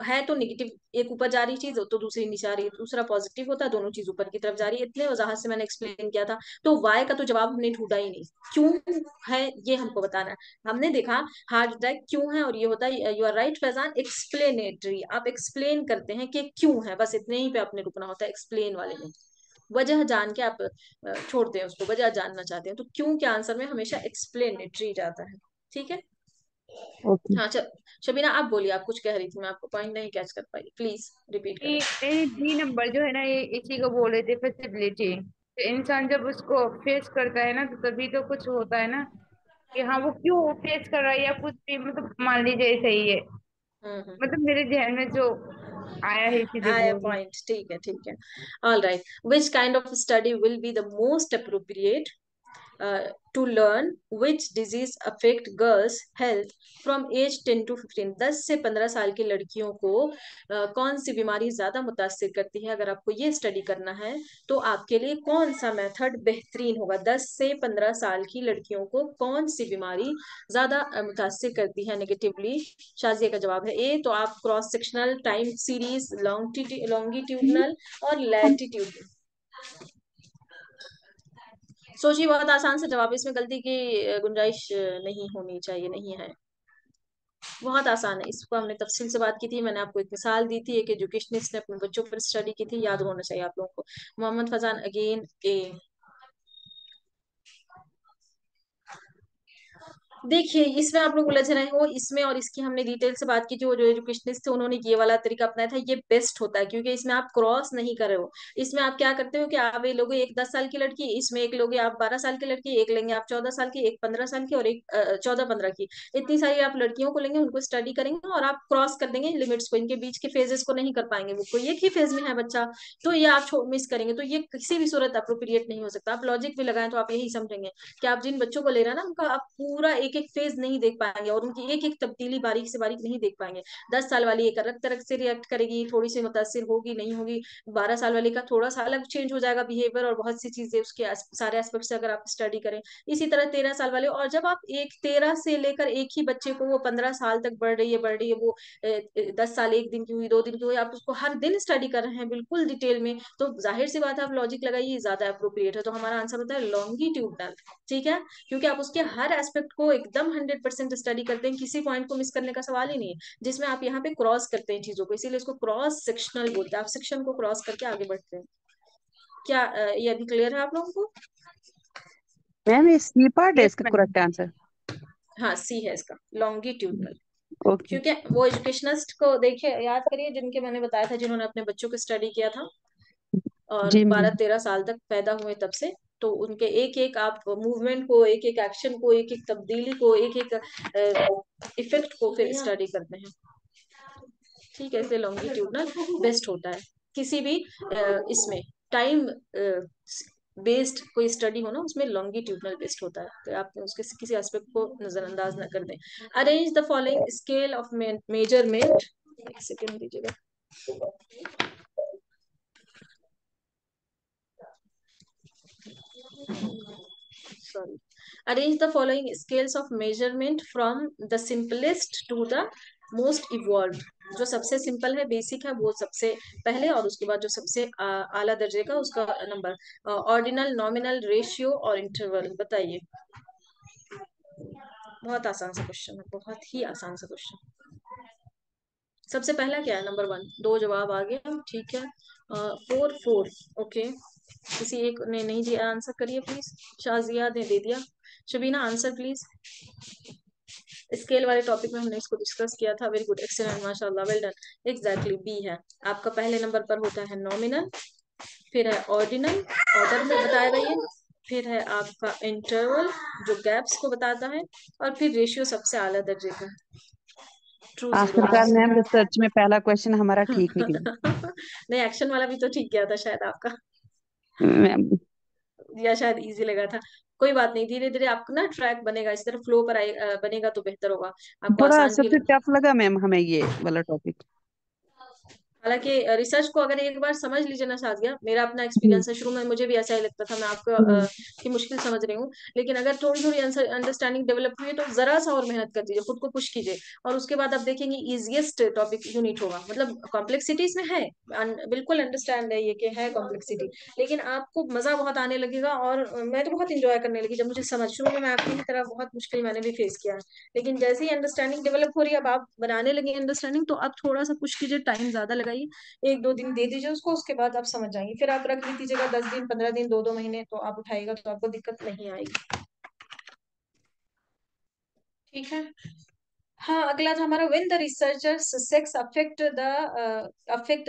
है तो नेगेटिव, एक ऊपर जा रही चीज तो दूसरी नीचे आ रही है, दूसरा पॉजिटिव होता है, दोनों चीज ऊपर की तरफ जा रही है, इतने वजाहत से मैंने एक्सप्लेन किया था। तो वाई का तो जवाब हमने ढूंढा ही नहीं, क्यों है ये हमको बताना है। हमने देखा हार्ट अटैक क्यों है, और ये होता है, you are right Faizan, explanatory, आप एक्सप्लेन करते हैं कि क्यों है, बस इतने ही पे आपने रुकना होता है, एक्सप्लेन वाले में। वजह जान के आप छोड़ते हैं उसको, वजह जानना चाहते हैं तो क्यों के आंसर में हमेशा एक्सप्लेनेटरी जाता है। ठीक है। ओके। हाँ शबीना आप बोलिए, आप कुछ कह रही थी, मैं आपको पॉइंट नहीं कैच कर पाई, प्लीज रिपीट करें। डी नंबर जो है ना, ये इसी को बोल रहे थे, फ्लेक्सिबिलिटी। तो इंसान जब उसको फेस करता है ना, तो तभी तो कुछ होता है ना, कि हाँ वो क्यों फेस कर रहा है, या कुछ भी, मतलब मान लीजिए सही है, हम्म। मतलब मेरे ध्यान में जो आया है इसीलिए आया बोल रही हूँ। पॉइंट, ठीक है ठीक है। All right, which kind of study will be the most appropriate to learn which disease affect girls health from age 10 to 15, 10 से 15 साल की लड़कियों को कौन सी बीमारी ज्यादा मुतासिर करती है। अगर आपको ये स्टडी करना है तो आपके लिए कौन सा मेथड बेहतरीन होगा, 10 से 15 साल की लड़कियों को कौन सी बीमारी ज्यादा मुतासिर करती है नेगेटिवली। शाजिया का जवाब है ए, तो आप cross sectional, time series, longitudinal और लैटिट्यूडनल। सोचिए, बहुत आसान सा जवाब, इसमें गलती की गुंजाइश नहीं होनी चाहिए, नहीं है, बहुत आसान है। इसको हमने तफसील से बात की थी, मैंने आपको एक मिसाल दी थी, एक एजुकेशनिस्ट ने अपने बच्चों पर स्टडी की थी, याद होना चाहिए आप लोगों को। मोहम्मद फजान अगेन ए। देखिए इसमें आप लोग उलझ रहे हो, इसमें और इसकी हमने डिटेल से बात की थी, वो जो एजुकेशनिस्ट थे उन्होंने ये वाला तरीका अपनाया था, ये बेस्ट होता है, क्योंकि इसमें आप क्रॉस नहीं कर रहे हो। इसमें आप क्या करते हो कि आप ये लोगे एक 10 साल की लड़की, इसमें एक लोगे आप 12 साल की लड़की, एक लेंगे आप 14 साल की, एक 15 साल की, और एक 14-15 की। इतनी सारी आप लड़कियों को लेंगे, उनको स्टडी करेंगे और आप क्रॉस कर देंगे लिमिट्स को, इनके बीच के फेजेस को नहीं कर पाएंगे, वो कोई एक ही फेज में है बच्चा, तो ये आप मिस करेंगे, तो ये किसी भी सूरत अप्रोप्रिएट नहीं हो सकता। आप लॉजिक भी लगाएं तो आप यही समझेंगे कि आप जिन बच्चों को ले रहे हैं ना, उनका आप पूरा एक एक फेज नहीं देख पाएंगे, और उनकी एक एक तब्दीली बारीक से बारीक नहीं देख पाएंगे। 10 साल वाली एक अलग तरह से रिएक्ट करेगी, थोड़ी सी मुतासिर होगी, नहीं होगी। 12 साल वाली का थोड़ा सा अलग चेंज हो जाएगा बिहेवियर, और बहुत सी चीजें उसके सारे एस्पेक्ट से अगर आप स्टडी करें। इसी तरह 13 साल वाले, और जब आप एक 13 से लेकर एक ही बच्चे को, वो 15 साल तक बढ़ रही है वो 10 साल 1 दिन की हुई, 2 दिन की हुई, आप उसको हर दिन स्टडी कर रहे हैं बिल्कुल डिटेल में, तो जाहिर सी बात है आप लॉजिक लगाइए, ज्यादा अप्रोप्रिएट है। तो हमारा आंसर होता है लॉन्गिट्यूडनल। ठीक है, क्योंकि आप उसके हर एस्पेक्ट को एकदम 100% स्टडी करते हैं, किसी पॉइंट को मिस करने का सवाल ही नहीं है, जिसमें आप यहाँ पे क्रॉस करते हैं चीजों को, इसीलिए इसको क्रॉस सेक्शनल बोलते हैं, आप सेक्शन को क्रॉस करके आगे बढ़ते हैं। क्या ये अभी क्लियर है आप लोगों को? मैम ये सी पार्ट है यस इसका मैम। Correct answer? हाँ सी है इसका, लॉन्गिट्यूडनल। ओके। क्योंकि वो एजुकेशनिस्ट को देखिए, याद करिए, जिनके मैंने बताया था, जिन्होंने अपने बच्चों को स्टडी किया था और जी मैम। 12-13 साल तक पैदा हुए तब से, तो उनके एक एक आप मूवमेंट को, एक एक एक्शन को, एक एक तब्दीली को, एक एक इफेक्ट को फिर स्टडी करते हैं। ठीक है, इसलिए लॉन्गिट्यूडनल बेस्ट होता है। किसी भी इसमें टाइम बेस्ड कोई स्टडी हो ना, उसमें लॉन्गिट्यूडनल बेस्ट होता है, तो आप उसके किसी एस्पेक्ट को नजरअंदाज ना कर दें। Arrange the following scale of measurement, एक सेकेंड दीजिएगा। Sorry. Arrange the following scales of measurement from the simplest to the most evolved. जो सबसे सिंपल है, बेसिक है, वो सबसे पहले, और उसके बाद जो सबसे आला दर्जे का, उसका नंबर। ऑर्डिनल, नॉमिनल, रेशियो और इंटरवल, बताइए। बहुत आसान सा क्वेश्चन है, बहुत ही आसान सा क्वेश्चन। सबसे पहला क्या है, नंबर 1, 2 जवाब आ गया, ठीक है। 4 4, ओके। किसी एक ने नहीं दिया आंसर, करिए प्लीज। शाजिया ने दे दिया। Shabina answer please. स्केल वाले टॉपिक में हमने इसको डिस्कस किया था, वेरी गुड, एक्सीलेंट, माशाल्लाह, वेल डन। एग्जैक्टली बी है आपका। पहले नंबर पर होता है नॉमिनल, फिर है ऑर्डिनल, ऑर्डर में बताया गया, फिर है आपका इंटरवल जो गैप्स को बताता है, और फिर रेशियो सबसे आला दर्जे का। True zero. आखिरकार मैम रिसर्च में पहला क्वेश्चन हमारा ठीक निकला। नहीं, एक्शन वाला भी तो ठीक गया था शायद आपका, मैम या शायद इजी लगा था। कोई बात नहीं, धीरे धीरे आपका ना ट्रैक बनेगा, इस तरह फ्लो पर बनेगा तो बेहतर होगा, आपको थोड़ा आसान भी सबसे टफ लगा मैम हमें ये वाला टॉपिक। हालांकि रिसर्च को अगर एक बार समझ लीजिए ना सादिया, मेरा अपना जी। एक्सपीरियंस है, शुरू में मुझे भी ऐसा ही लगता था, मैं आपको हम्म। की मुश्किल समझ रही हूँ, लेकिन अगर थोड़ी थोड़ी अंडरस्टैंडिंग डेवलप हुई है तो जरा सा और मेहनत कर दीजिए, खुद को पुश कीजिए, और उसके बाद आप देखेंगे इजिएस्ट टॉपिक यूनिट होगा। मतलब कॉम्प्लेक्सिटी इसमें है, बिल्कुल अंडरस्टैंड है ये कि है कॉम्प्लेक्सिटी, लेकिन आपको मजा बहुत आने लगेगा। और मैं तो बहुत इंजॉय करने लगी जब मुझे समझ, शुरू में मैं आपकी तरह बहुत मुश्किल मैंने भी फेस किया है, लेकिन जैसे ही अंडरस्टैंडिंग डेवलप हो रही है, अब आप बनाने लगे अंडरस्टैंडिंग, तो आप थोड़ा सा पुश कीजिए, टाइम ज्यादा लगाइए, 1-2 दिन दे दीजिए उसको, उसके बाद आप समझ जाएंगे। फिर आप रख भी दीजिएगा 10 दिन, 15 दिन, 2-2 महीने, तो आप उठाएगा तो आपको दिक्कत नहीं आएगी। ठीक है। हाँ, अगला था हमारा, when the researcher's sex affect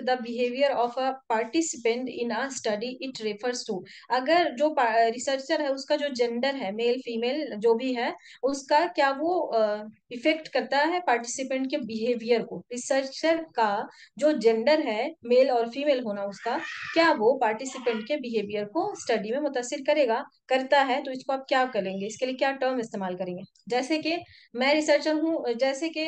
the behaviour of a participant in a study it refers to. अगर जो रिसर्चर है उसका जो जेंडर है, मेल फीमेल जो भी है, उसका क्या वो इफेक्ट करता है पार्टिसिपेंट के बिहेवियर को। रिसर्चर का जो जेंडर है, मेल और फीमेल होना उसका, क्या वो पार्टिसिपेंट के बिहेवियर को स्टडी में मुतासिर करेगा, करता है, तो इसको आप क्या करेंगे, इसके लिए क्या टर्म इस्तेमाल करेंगे। जैसे कि मैं रिसर्चर हूँ, जैसे कि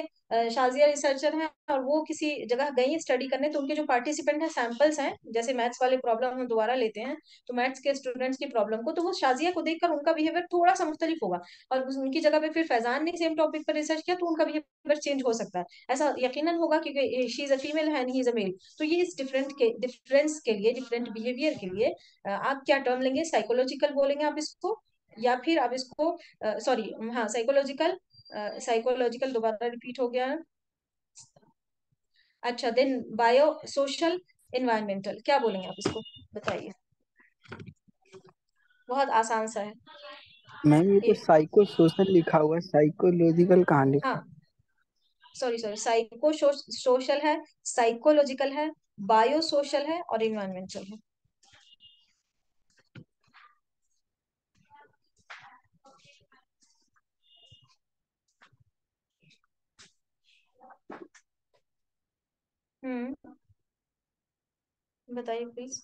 शाजिया रिसर्चर है और वो किसी जगह गई है स्टडी करने, तो उनके जो पार्टिसिपेंट हैं, सैंपल्स हैं, जैसे मैथ्स वाले प्रॉब्लम हम दोबारा लेते हैं, तो मैथ्स के स्टूडेंट्स की प्रॉब्लम को, तो वो शाजिया को देखकर उनका बिहेवियर थोड़ा सा मुख्तलिफ होगा, और उनकी जगह पे फिर फैजान ने सेम टॉपिक पर रिसर्च किया, तो उनका बिहेवियर चेंज हो सकता है। ऐसा यकीनन होगा क्योंकि शी इज अ फीमेल है, ही इज अ मेल। तो ये इस डिफरेंस के लिए, डिफरेंट बिहेवियर के लिए आप क्या टर्म लेंगे, साइकोलॉजिकल बोलेंगे आप इसको, या फिर आप इसको, सॉरी, हाँ साइकोलॉजिकल, साइकोलॉजिकल दोबारा रिपीट हो गया। अच्छा, देन बायो सोशल एनवायरमेंटल, क्या बोलेंगे आप इसको, बताइए। बहुत आसान सा है मैम ये तो ये। साइको सोशल लिखा हुआ है, साइकोलॉजिकल कहाँ लिखा है? हाँ, सॉरी सॉरी, साइको सोशल है, साइकोलॉजिकल है, बायो सोशल है, और इन्वायरमेंटल है। हम्म, बताइए please.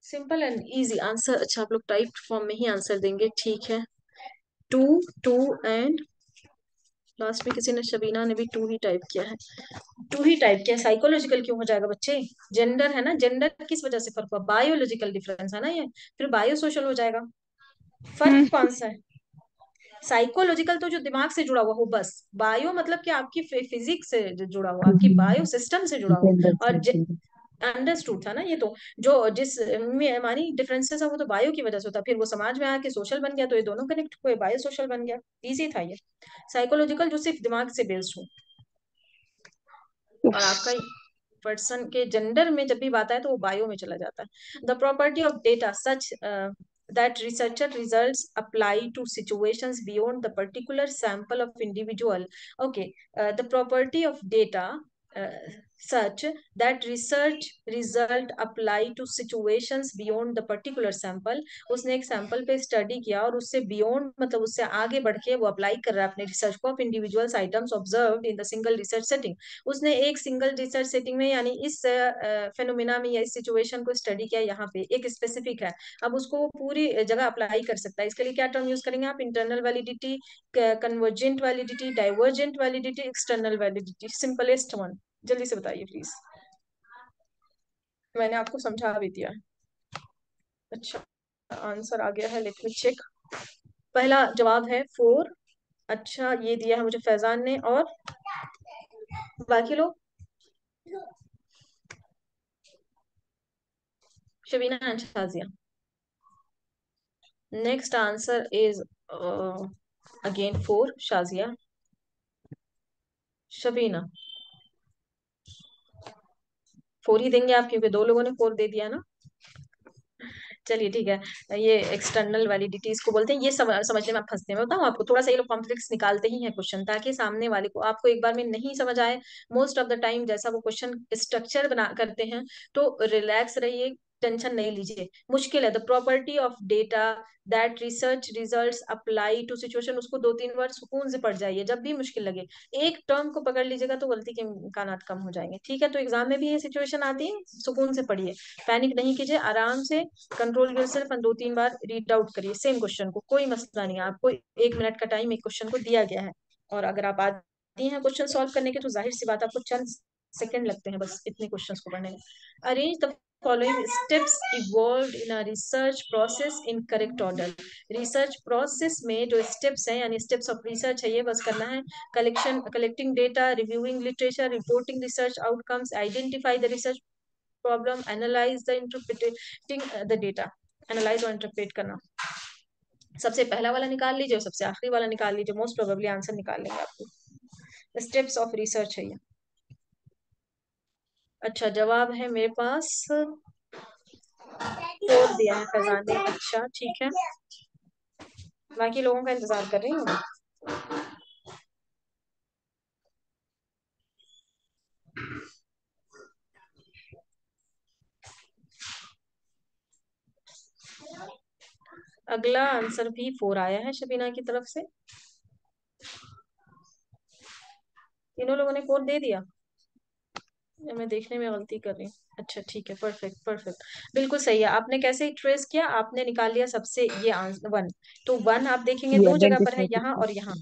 Simple and easy answer. अच्छा, आप लोग टाइप फॉर्म में ही आंसर देंगे, ठीक है। टू, टू एंड लास्ट में किसी ने, शबीना ने भी टू ही टाइप किया है, टू ही टाइप किया। साइकोलॉजिकल क्यों हो जाएगा बच्चे, जेंडर है ना, जेंडर किस वजह से फर्क हुआ, बायोलॉजिकल डिफरेंस है ना ये, फिर बायो सोशल हो जाएगा। फर्क हम्म। कौन सा है, साइकोलॉजिकल तो जो दिमाग से जुड़ा हुआ हो बस, बायो मतलब कि आपकी फिजिक्स से जो जुड़ा हुआ, आपकी बायो सिस्टम से जुड़ा हुआ। जेंडर और से, ठीक है। अंडरस्टूड था ना ये तो, जो जिस में हमारी डिफरेंसेस है वो तो बायो की वजह से होता है, फिर वो समाज में आके सोशल बन गया, तो ये दोनों कनेक्ट हुए, बायो सोशल बन गया, इजी था ये। साइकोलॉजिकल जो सिर्फ दिमाग से बेस्ड हो, और आपका पर्सन के जेंडर में जब भी बात आए तो वो बायो में चला जाता है। The property of data such that researcher results apply to situations beyond the particular sample of individual. Okay, the property of data uh, such that research result apply to situations beyond the particular sample. उसने एक सैंपल पे स्टडी किया और उससे बियॉन्ड मतलब उससे आगे बढ़ के वो अप्लाई कर रहा है अपने रिसर्च को, of individuals items observed in the single research setting. उसने एक सिंगल रिसर्च सेटिंग में, यानी इस फेनोमेना में या इस सिचुएशन को स्टडी किया, यहाँ पे एक स्पेसिफिक है, अब उसको वो पूरी जगह अप्लाई कर सकता है। इसके लिए क्या टर्म यूज करेंगे आप, internal validity, convergent validity, divergent validity, external validity, simplest one, जल्दी से बताइए प्लीज, मैंने आपको समझा भी दिया। अच्छा, आंसर आ गया है, लेट मी चेक। पहला जवाब है 4। अच्छा, ये दिया है मुझे फैजान ने, और बाकी लोग, Shabina and Shazia. Next answer is again 4, Shazia, Shabina. 4 ही देंगे आप, क्योंकि 2 लोगों ने 4 दे दिया ना। चलिए ठीक है, ये एक्सटर्नल वैलिडिटी इसको बोलते हैं, ये समझने में आप फंसते हैं। मैं बताऊं आपको, थोड़ा सा ये लोग कॉम्प्लेक्स निकालते ही हैं क्वेश्चन, ताकि सामने वाले को, आपको एक बार में नहीं समझ आए। मोस्ट ऑफ द टाइम जैसा वो क्वेश्चन स्ट्रक्चर बना करते हैं, तो रिलैक्स रहिए, टेंशन नहीं लीजिए। मुश्किल है, the property of data that research results apply to situation, उसको 2-3 बार सुकून से पढ़ जाइए जब भी मुश्किल लगे। एक टर्म को पकड़ लीजिएगा तो गलती के इम्कानात कम हो जाएंगे, ठीक है। तो एग्जाम में भी ये सिचुएशन आती है, सुकून से पढ़िए, पैनिक नहीं कीजिए, आराम से कंट्रोल योरसेल्फ, 2-3 बार रीड आउट करिए सेम क्वेश्चन को, कोई मसला नहीं है। आपको 1 मिनट का टाइम एक क्वेश्चन को दिया गया है। और अगर आप आती हैं क्वेश्चन सॉल्व करने के तो जाहिर सी बात आपको चंद सेकंड लगते हैं बस इतने क्वेश्चंस को पढ़ने में। Arrange the following steps evolve in a research process in correct order. Research process में जो स्टेप्स हैं यानी स्टेप्स ऑफ रिसर्च है ये बस करना है। Collecting data, reviewing literature, reporting research outcomes, identify the research problem, analyse the interpreting the data. Analyse और इंटरप्रेट करना। सबसे पहला वाला निकाल लीजिए और सबसे आखिरी वाला निकाल लीजिए, मोस्ट प्रोबेबली आंसर निकाल लेंगे आपको। स्टेप्स ऑफ रिसर्च है ये। अच्छा जवाब है मेरे पास 4 दिया है फैजान ने। अच्छा ठीक है, बाकी लोगों का इंतजार कर रही हूँ। अगला आंसर भी 4 आया है शबीना की तरफ से। तीनों लोगों ने 4 दे दिया या मैं देखने में गलती कर रही हूँ? अच्छा ठीक है, परफेक्ट परफेक्ट, बिल्कुल सही है। आपने कैसे ट्रेस किया, आपने निकाल लिया सबसे ये आंसर 1। तो 1 आप देखेंगे ये 2 जगह पर है, आइडेंटिफाई यहाँ करके। और यहाँ।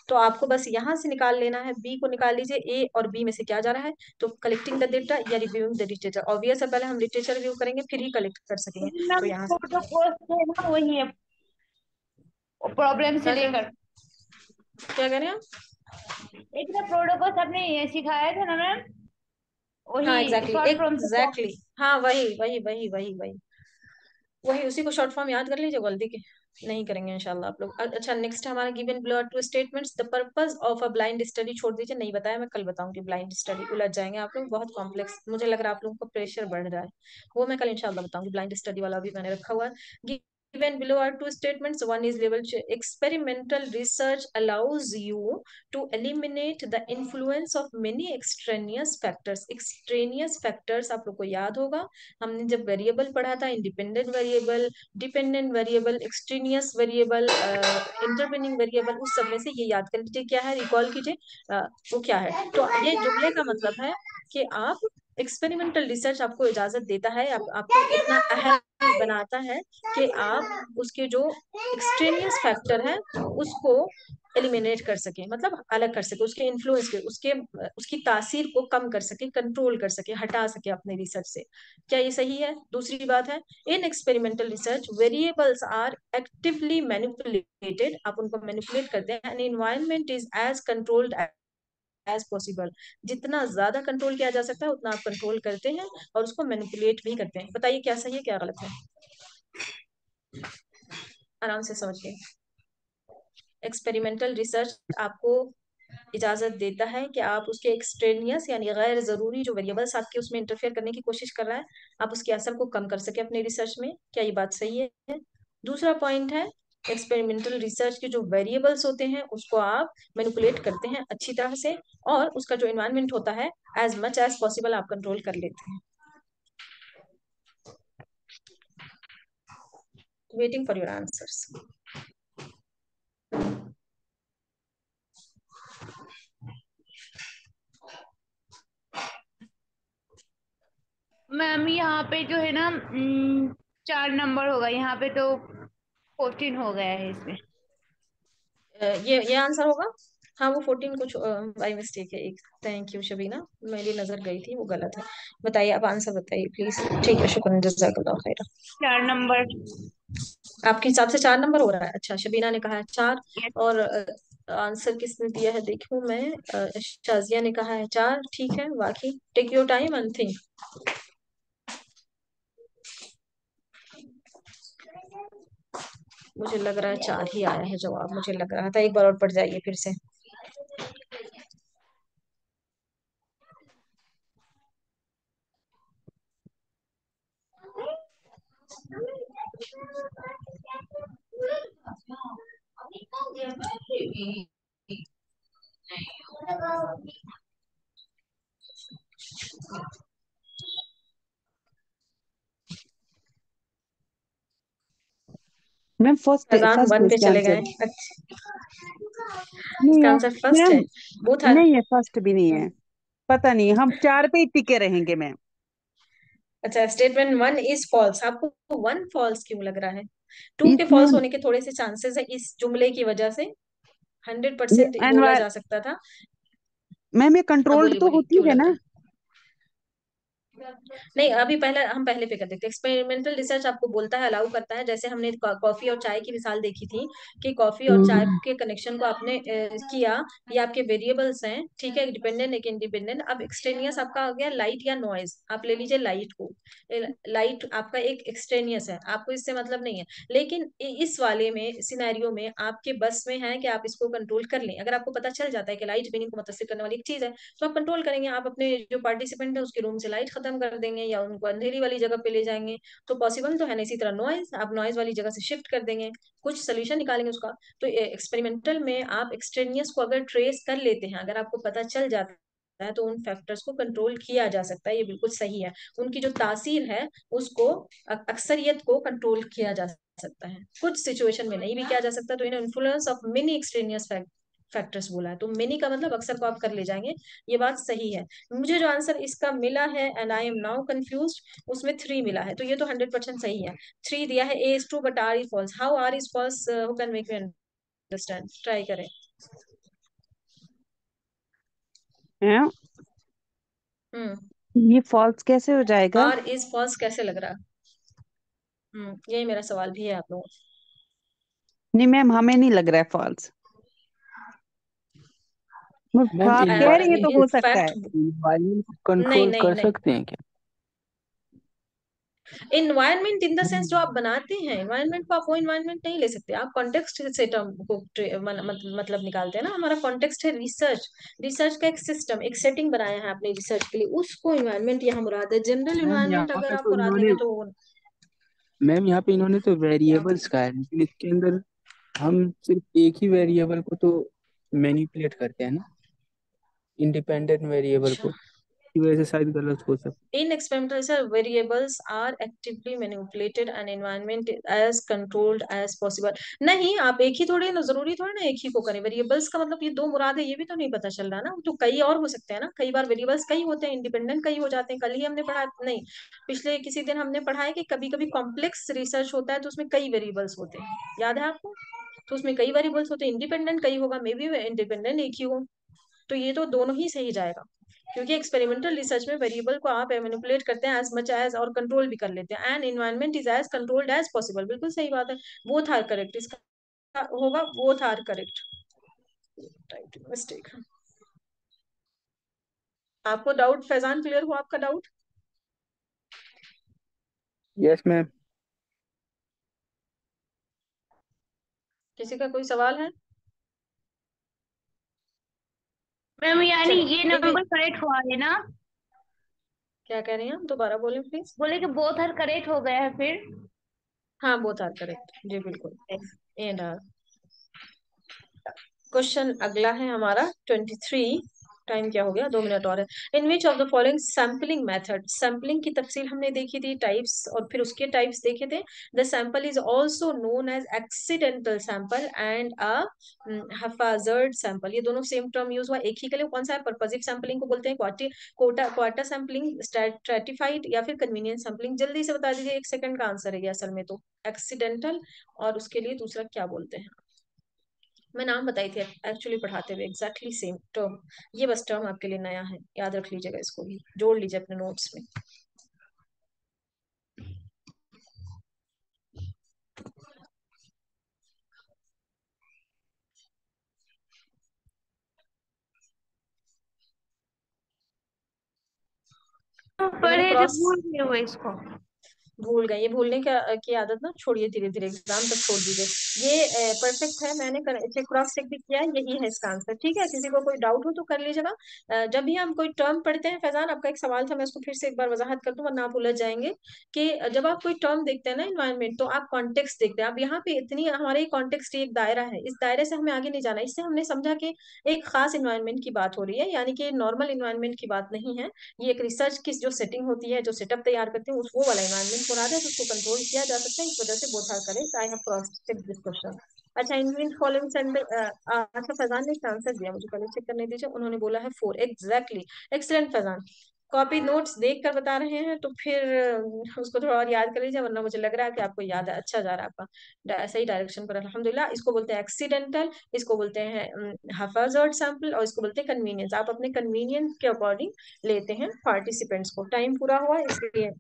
तो आपको बस यहाँ से निकाल लेना है, बी को निकाल लीजिए। ए और बी में से क्या जा रहा है, तो कलेक्टिंग द डेटा या रिव्यूइंग द लिटरेचर। ऑब्वियस है, पहले हम लिटरेचर रिव्यू करेंगे फिर ही कलेक्ट कर सकेंगे। तो मैम यहाँ से प्रोटोकॉल है ना वही है प्रॉब्लम से क्या क्या लेकर। क्या कह रहे हैं आप? एक ना प्रोटोकॉल आपने ये सिखाया था ना मैम, हाँ वही एग्जैक्टली शॉर्ट फॉर्म से एग्जैक्टली, हाँ वही वही वही वही वही वही, उसी को शॉर्ट फॉर्म याद कर लीजिए, गलती के नहीं करेंगे इंशाल्लाह आप लोग। अच्छा नेक्स्ट हमारा given below are two statements. The purpose of a blind study छोड़ दीजिए, नहीं बताया, मैं कल बताऊंगी। ब्लाइंड स्टडी उलझ जाएंगे आप लोग, बहुत कॉम्प्लेक्स मुझे लग रहा है, आप लोगों को प्रेशर बढ़ रहा है, वो मैं कल इंशाल्लाह बताऊंगी। ब्लाइंड स्टडी वाला भी मैंने रखा हुआ है। Given below are two statements. One is labeled experimental research allows you to eliminate the influence of many extraneous factors. Extraneous factors आप लोग को याद होगा, हमने जब वेरिएबल पढ़ा था, independent variable, dependent variable, extraneous variable, intervening variable, उस सब में से ये याद कर लीजिए क्या है, रिकॉल कीजिए वो क्या है। तो ये जुमले का मतलब है कि आप एक्सपेरिमेंटल रिसर्च आपको इजाजत देता है, आपको इतना अहम बनाता है कि आप उसके जो एक्सट्रेनियस फैक्टर है उसको एलिमिनेट कर सके, मतलब अलग कर सके, उसके इन्फ्लुएंस के, उसकी तासीर को कम कर सके, कंट्रोल कर सके, हटा सके अपने रिसर्च से। क्या ये सही है? दूसरी बात है, in experimental research variables are actively manipulated, आप उनको मैनिपुलेट करते हैं, and environment is as controlled as possible. जितना ज्यादा कंट्रोल किया जा सकता है उतना आप कंट्रोल करते हैं और उसको मैनिपुलेट भी करते हैं। बताइए क्या सही है क्या गलत है, आराम से समझिए। एक्सपेरिमेंटल रिसर्च आपको इजाजत देता है कि आप उसके एक्सट्रेनियस यानी गैर जरूरी जो वेरिएबल्स आपके उसमें इंटरफेयर करने की कोशिश कर रहा है, आप उसके असर को कम कर सके अपने रिसर्च में। क्या ये बात सही है? दूसरा पॉइंट है, एक्सपेरिमेंटल रिसर्च के जो वेरिएबल्स होते हैं उसको आप मैनिपुलेट करते हैं अच्छी तरह से, और उसका जो इन्वायरमेंट होता है एज मच एज पॉसिबल आप कंट्रोल कर लेते हैं। Waiting for your answers. Ma'am यहाँ पे जो है ना 4 नंबर होगा यहाँ पे, तो 14 हो गया है इसमें। ये आंसर होगा। हाँ वो 14 कुछ बाई मिस्टेक है एक। थैंक यू शबीना, मेरी नजर गई थी, वो गलत है। बताइए आप आंसर बताइए प्लीज। ठीक है, शुक्रिया, जज़ाकल्लाह खैर। 4 नंबर। आपके हिसाब से 4 नंबर हो रहा है? अच्छा शबीना ने कहा है 4, यस। और आंसर किसने दिया है देखूं मैं, शाजिया ने कहा है 4। ठीक है, बाकी take your time and think. मुझे लग रहा है 4 ही आया है जवाब, मुझे लग रहा था। एक बार और पढ़ जाइए फिर से। मैम फर्स्ट फैजान फर्स्ट है 1 पे इसका चले आंसर। गए। अच्छा, नहीं इसका है आंसर फर्स्ट मैम, है। Both are. नहीं है, फर्स्ट भी नहीं है। पता नहीं, हम 4 पे ही टिके रहेंगे मैम। अच्छा, स्टेटमेंट 1 इज फॉल्स, आपको 1 फॉल्स क्यों लग रहा है? 2 के फॉल्स इसमें होने के थोड़े से चांसेस है इस जुमले की वजह से। ये 100% बोला एनवायर जा सकता था। मैम ये हाँ कंट्रोल्ड बोलिए तो बोलिए, होती क्यों है लग रहा ना? है? नहीं, अभी पहले हम पहले पे कर देते हैं। एक्सपेरिमेंटल रिसर्च आपको बोलता है, अलाउ करता है, जैसे हमने कॉफी और चाय की मिसाल देखी थी कि कॉफी और चाय हम्म। के कनेक्शन को आपने किया। ये आपके वेरिएबल्स हैं, ठीक है, एक डिपेंडेंट एक इंडिपेंडेंट। अब एक्सट्रेनियस आपका आ गया लाइट या नॉइज। आप ले लीजिए लाइट को, लाइट आपका एक एक्सट्रेनियस है, आपको इससे मतलब नहीं है। लेकिन इस वाले में सिनेरियो में आपके बस में है कि आप इसको कंट्रोल कर लें। अगर आपको पता चल जाता है कि लाइट मीनिंग को मुतासिर करने वाली एक चीज है, तो आप कंट्रोल करेंगे। आप अपने जो पार्टिसिपेंट है उसके रूम से लाइट खत्म कर देंगे या उनको अंधेरी वाली जगह पे ले जाएंगे। तो पॉसिबल तो है ना। इसी तरह नॉइज, आप नॉइज वाली जगह से शिफ्ट कर देंगे, कुछ सोल्यूशन निकालेंगे उसका। तो एक्सपेरिमेंटल में आप एक्सट्रेनियस को अगर ट्रेस कर लेते हैं, अगर आपको पता चल जाता है, तो उन फैक्टर्स को कंट्रोल किया जा सकता है। ये बिल्कुल सही है। उनकी जो तासीर है उसको, अक्सरियत को कंट्रोल किया जा सकता है, कुछ सिचुएशन में नहीं भी किया जा सकता। तो इन्हें influence of many extraneous factors बोला है। तो मेनी का मतलब अक्सर को आप कर ले जाएंगे। ये बात सही है। मुझे जो आंसर इसका मिला है, and I am now confuse, उसमें 3 मिला है, तो ये तो 100% सही है। 3 दिया है, A is true but R is false. How R is false, who can make me understand? Try करें। है हम्म। ये फॉल्स कैसे हो जाएगा? आर इज फॉल्स कैसे लग रहा है? यही मेरा सवाल भी है आप लोगों से। नहीं मैम, हमें नहीं लग रहा है फॉल्स। मैम आप कह रही हैं तो हो सकता है। इनफैक्ट, इन्वायरमेंट को नहीं कंट्रोल नहीं कर नहीं, सकते हैं क्या? इन्वायरमेंट इन द सेंस जो आप बनाते हैं इन्वायरमेंट को, आप वो इन्वायरमेंट नहीं ले सकते। आप कॉन्टेक्स्ट से टर्म को मतलब निकालते हैं ना। हमारा कॉन्टेक्स्ट है रिसर्च। रिसर्च का एक सिस्टम, एक सेटिंग बनाया है आपने रिसर्च के लिए, उसको इन्वायरमेंट यहाँ मुराद है। जनरल मैम इन्वायरमेंट यहाँ अगर पे आप तो मुराद इन्होंने लेंगे तो मैम यहाँ पे इन्होंने तो क्या? वेरिएबल्स का है, लेकिन इसके अंदर हम सिर्फ एक ही वेरिएबल को तो मैनिपुलेट करते हैं ना, इंडिपेंडेंट वेरिएबल अच्छा, को। की वजह से शायद गलत हो सकता in experimental variables are actively manipulated and environment is as controlled as possible। नहीं, आप एक ही थोड़ी ना, जरूरी थोड़ी ना एक ही को करें। वेरिएबल्स का मतलब ये दो मुराद है, ये भी तो नहीं पता चल रहा ना। तो कई और हो सकते हैं ना, कई बार वेरिएबल्स कई होते हैं, इंडिपेंडेंट कई हो जाते हैं। कल ही हमने पढ़ा, नहीं पिछले किसी दिन हमने पढ़ा है कि कभी कभी कॉम्प्लेक्स रिसर्च होता है तो उसमें कई वेरिएबल्स होते हैं, याद है आपको? तो उसमें कई वेरिएबल्स होते हैं, इंडिपेंडेंट कई होगा, मे बी इंडिपेंडेंट एक ही हो। तो ये तो दोनों ही सही जाएगा, क्योंकि एक्सपेरिमेंटल रिसर्च में वेरिएबल को आप मैनिपुलेट करते हैं एज मच एज, और कंट्रोल भी कर लेते हैं। And environment is as controlled as possible, बिल्कुल सही बात है। वो था करेक्ट, इसका होगा वो था करेक्ट। मिस्टेक। आपको डाउट फैजान, क्लियर हुआ आपका डाउट? है। Yes ma'am. किसी का कोई सवाल है? मैम यानी चले, ये इनमें नंबर करेक्ट हुआ है ना? क्या कह रही हैं आप, दोबारा बोलें प्लीज। बोले कि बोथ आर करेक्ट हो गया है फिर। हाँ, बोथ आर करेक्ट जी, बिल्कुल। एंड क्वेश्चन अगला है हमारा 23। टाइम क्या हो गया, 2 मिनट और है। In which of the following sampling method, sampling की तफसील हमने देखी थी, टाइप्स, और फिर उसके टाइप्स देखे थे। The sample is also known as accidental sample and a haphazard sample. ये दोनों सेम टर्म यूज हुआ एक ही के लिए। कौन सा है? पर्पजिव सैंपलिंग को बोलते हैं, क्वार्टर सैंपलिंग, स्ट्रेटिफाइड, या फिर कन्वीनियंस सैंपलिंग। जल्दी से बता दीजिए, 1 सेकंड का आंसर है ये असल में तो। एक्सीडेंटल, और उसके लिए दूसरा क्या बोलते हैं? मैं नाम बताई थी एक्चुअली पढ़ाते हुए, एग्जैक्टली सेम टर्म। ये बस टर्म आपके लिए नया है, याद रख लीजिएगा, इसको भी जोड़ लीजिए अपने नोट्स में। ये मैंने पढ़े थे, क्रॉस, भूल गए वो इसको। भूल गए, ये भूलने की आदत ना छोड़िए, धीरे धीरे एग्जाम तक छोड़ दीजिए। ये परफेक्ट है, मैंने चेक क्रॉस चेक भी किया है, यही है इसका आंसर। ठीक है, किसी को कोई डाउट हो तो कर लीजिएगा। जब भी हम कोई टर्म पढ़ते हैं, फैजान आपका एक सवाल था, मैं उसको फिर से एक बार वजाहत कर दूं वरना आप उलझ जाएंगे। कि जब आप कोई टर्म देखते हैं ना इन्वायरमेंट, तो आप कॉन्टेक्स्ट देखते हैं। अब यहाँ पे इतनी हमारे कॉन्टेक्स्ट एक दायरा है, इस दायरे से हमें आगे नहीं जाना। इससे हमने समझा कि एक खास इन्वायरमेंट की बात हो रही है, यानी कि नॉर्मल इन्वायरमेंट की बात नहीं है। ये एक रिसर्च की जो सेटिंग होती है, जो सेटअप तैयार करते हैं, उस वो वाला इन्वायरमेंट मुराद है, तो उसको कंट्रोल किया जा सकता है। इस वजह से both are correct. I have cross check this question. अच्छा, इन फॉलोइंग सेंटर, अच्छा फैजान ने इसका आंसर दिया, मुझे पहले चेक करने दीजिए। उन्होंने बोला है 4, exactly. Excellent Faizan. Copy notes देख कर बता रहे हैं तो फिर उसको थोड़ा और याद कर लीजिए, वरना मुझे लग रहा है कि आपको याद है, अच्छा जा रहा है आपका, सही डायरेक्शन पर अल्हम्दुलिल्लाह। इसको बोलते हैं एक्सीडेंटल, इसको बोलते हैं हाफाजर्ड सैंपल, और इसको बोलते हैं कन्वीनियंस। आप अपने कन्वीनियंस के अकॉर्डिंग लेते हैं पार्टिसिपेंट्स को। टाइम पूरा हुआ, इसलिए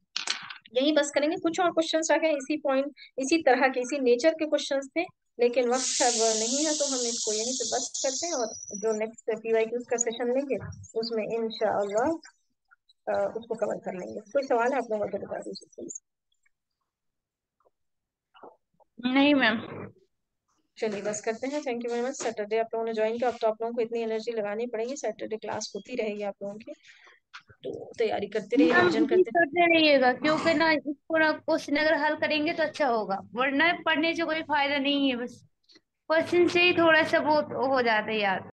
यही बस करेंगे। कुछ और क्वेश्चंस रखे इसी पॉइंट, इसी तरह के, इसी नेचर के क्वेश्चंस थे, लेकिन वक्त अब नहीं है, तो हम इसको यहीं पे बस करते हैं, और जो नेक्स्ट पीवाईक्यूज का सेशन लेंगे उसमें इंशाअल्लाह उसको कवर कर लेंगे। कोई सवाल है आप लोगों को, बता दीजिए। नहीं मैम। चलिए बस करते हैं। Thank you very much. Saturday आप लोगों ने ज्वाइन किया, अब तो आप लोगों को इतनी एनर्जी लगानी पड़ेगी, सैटरडे क्लास होती रहेगी आप लोगों की, तो तैयारी करते रहिए, मैम रिविजन यही करते। करते रहिएगा, क्योंकि ना इसको ना क्वेश्चन अगर हल करेंगे तो अच्छा होगा, वरना पढ़ने से कोई फायदा नहीं है। बस क्वेश्चन से ही थोड़ा सा बहुत हो जाता है यार।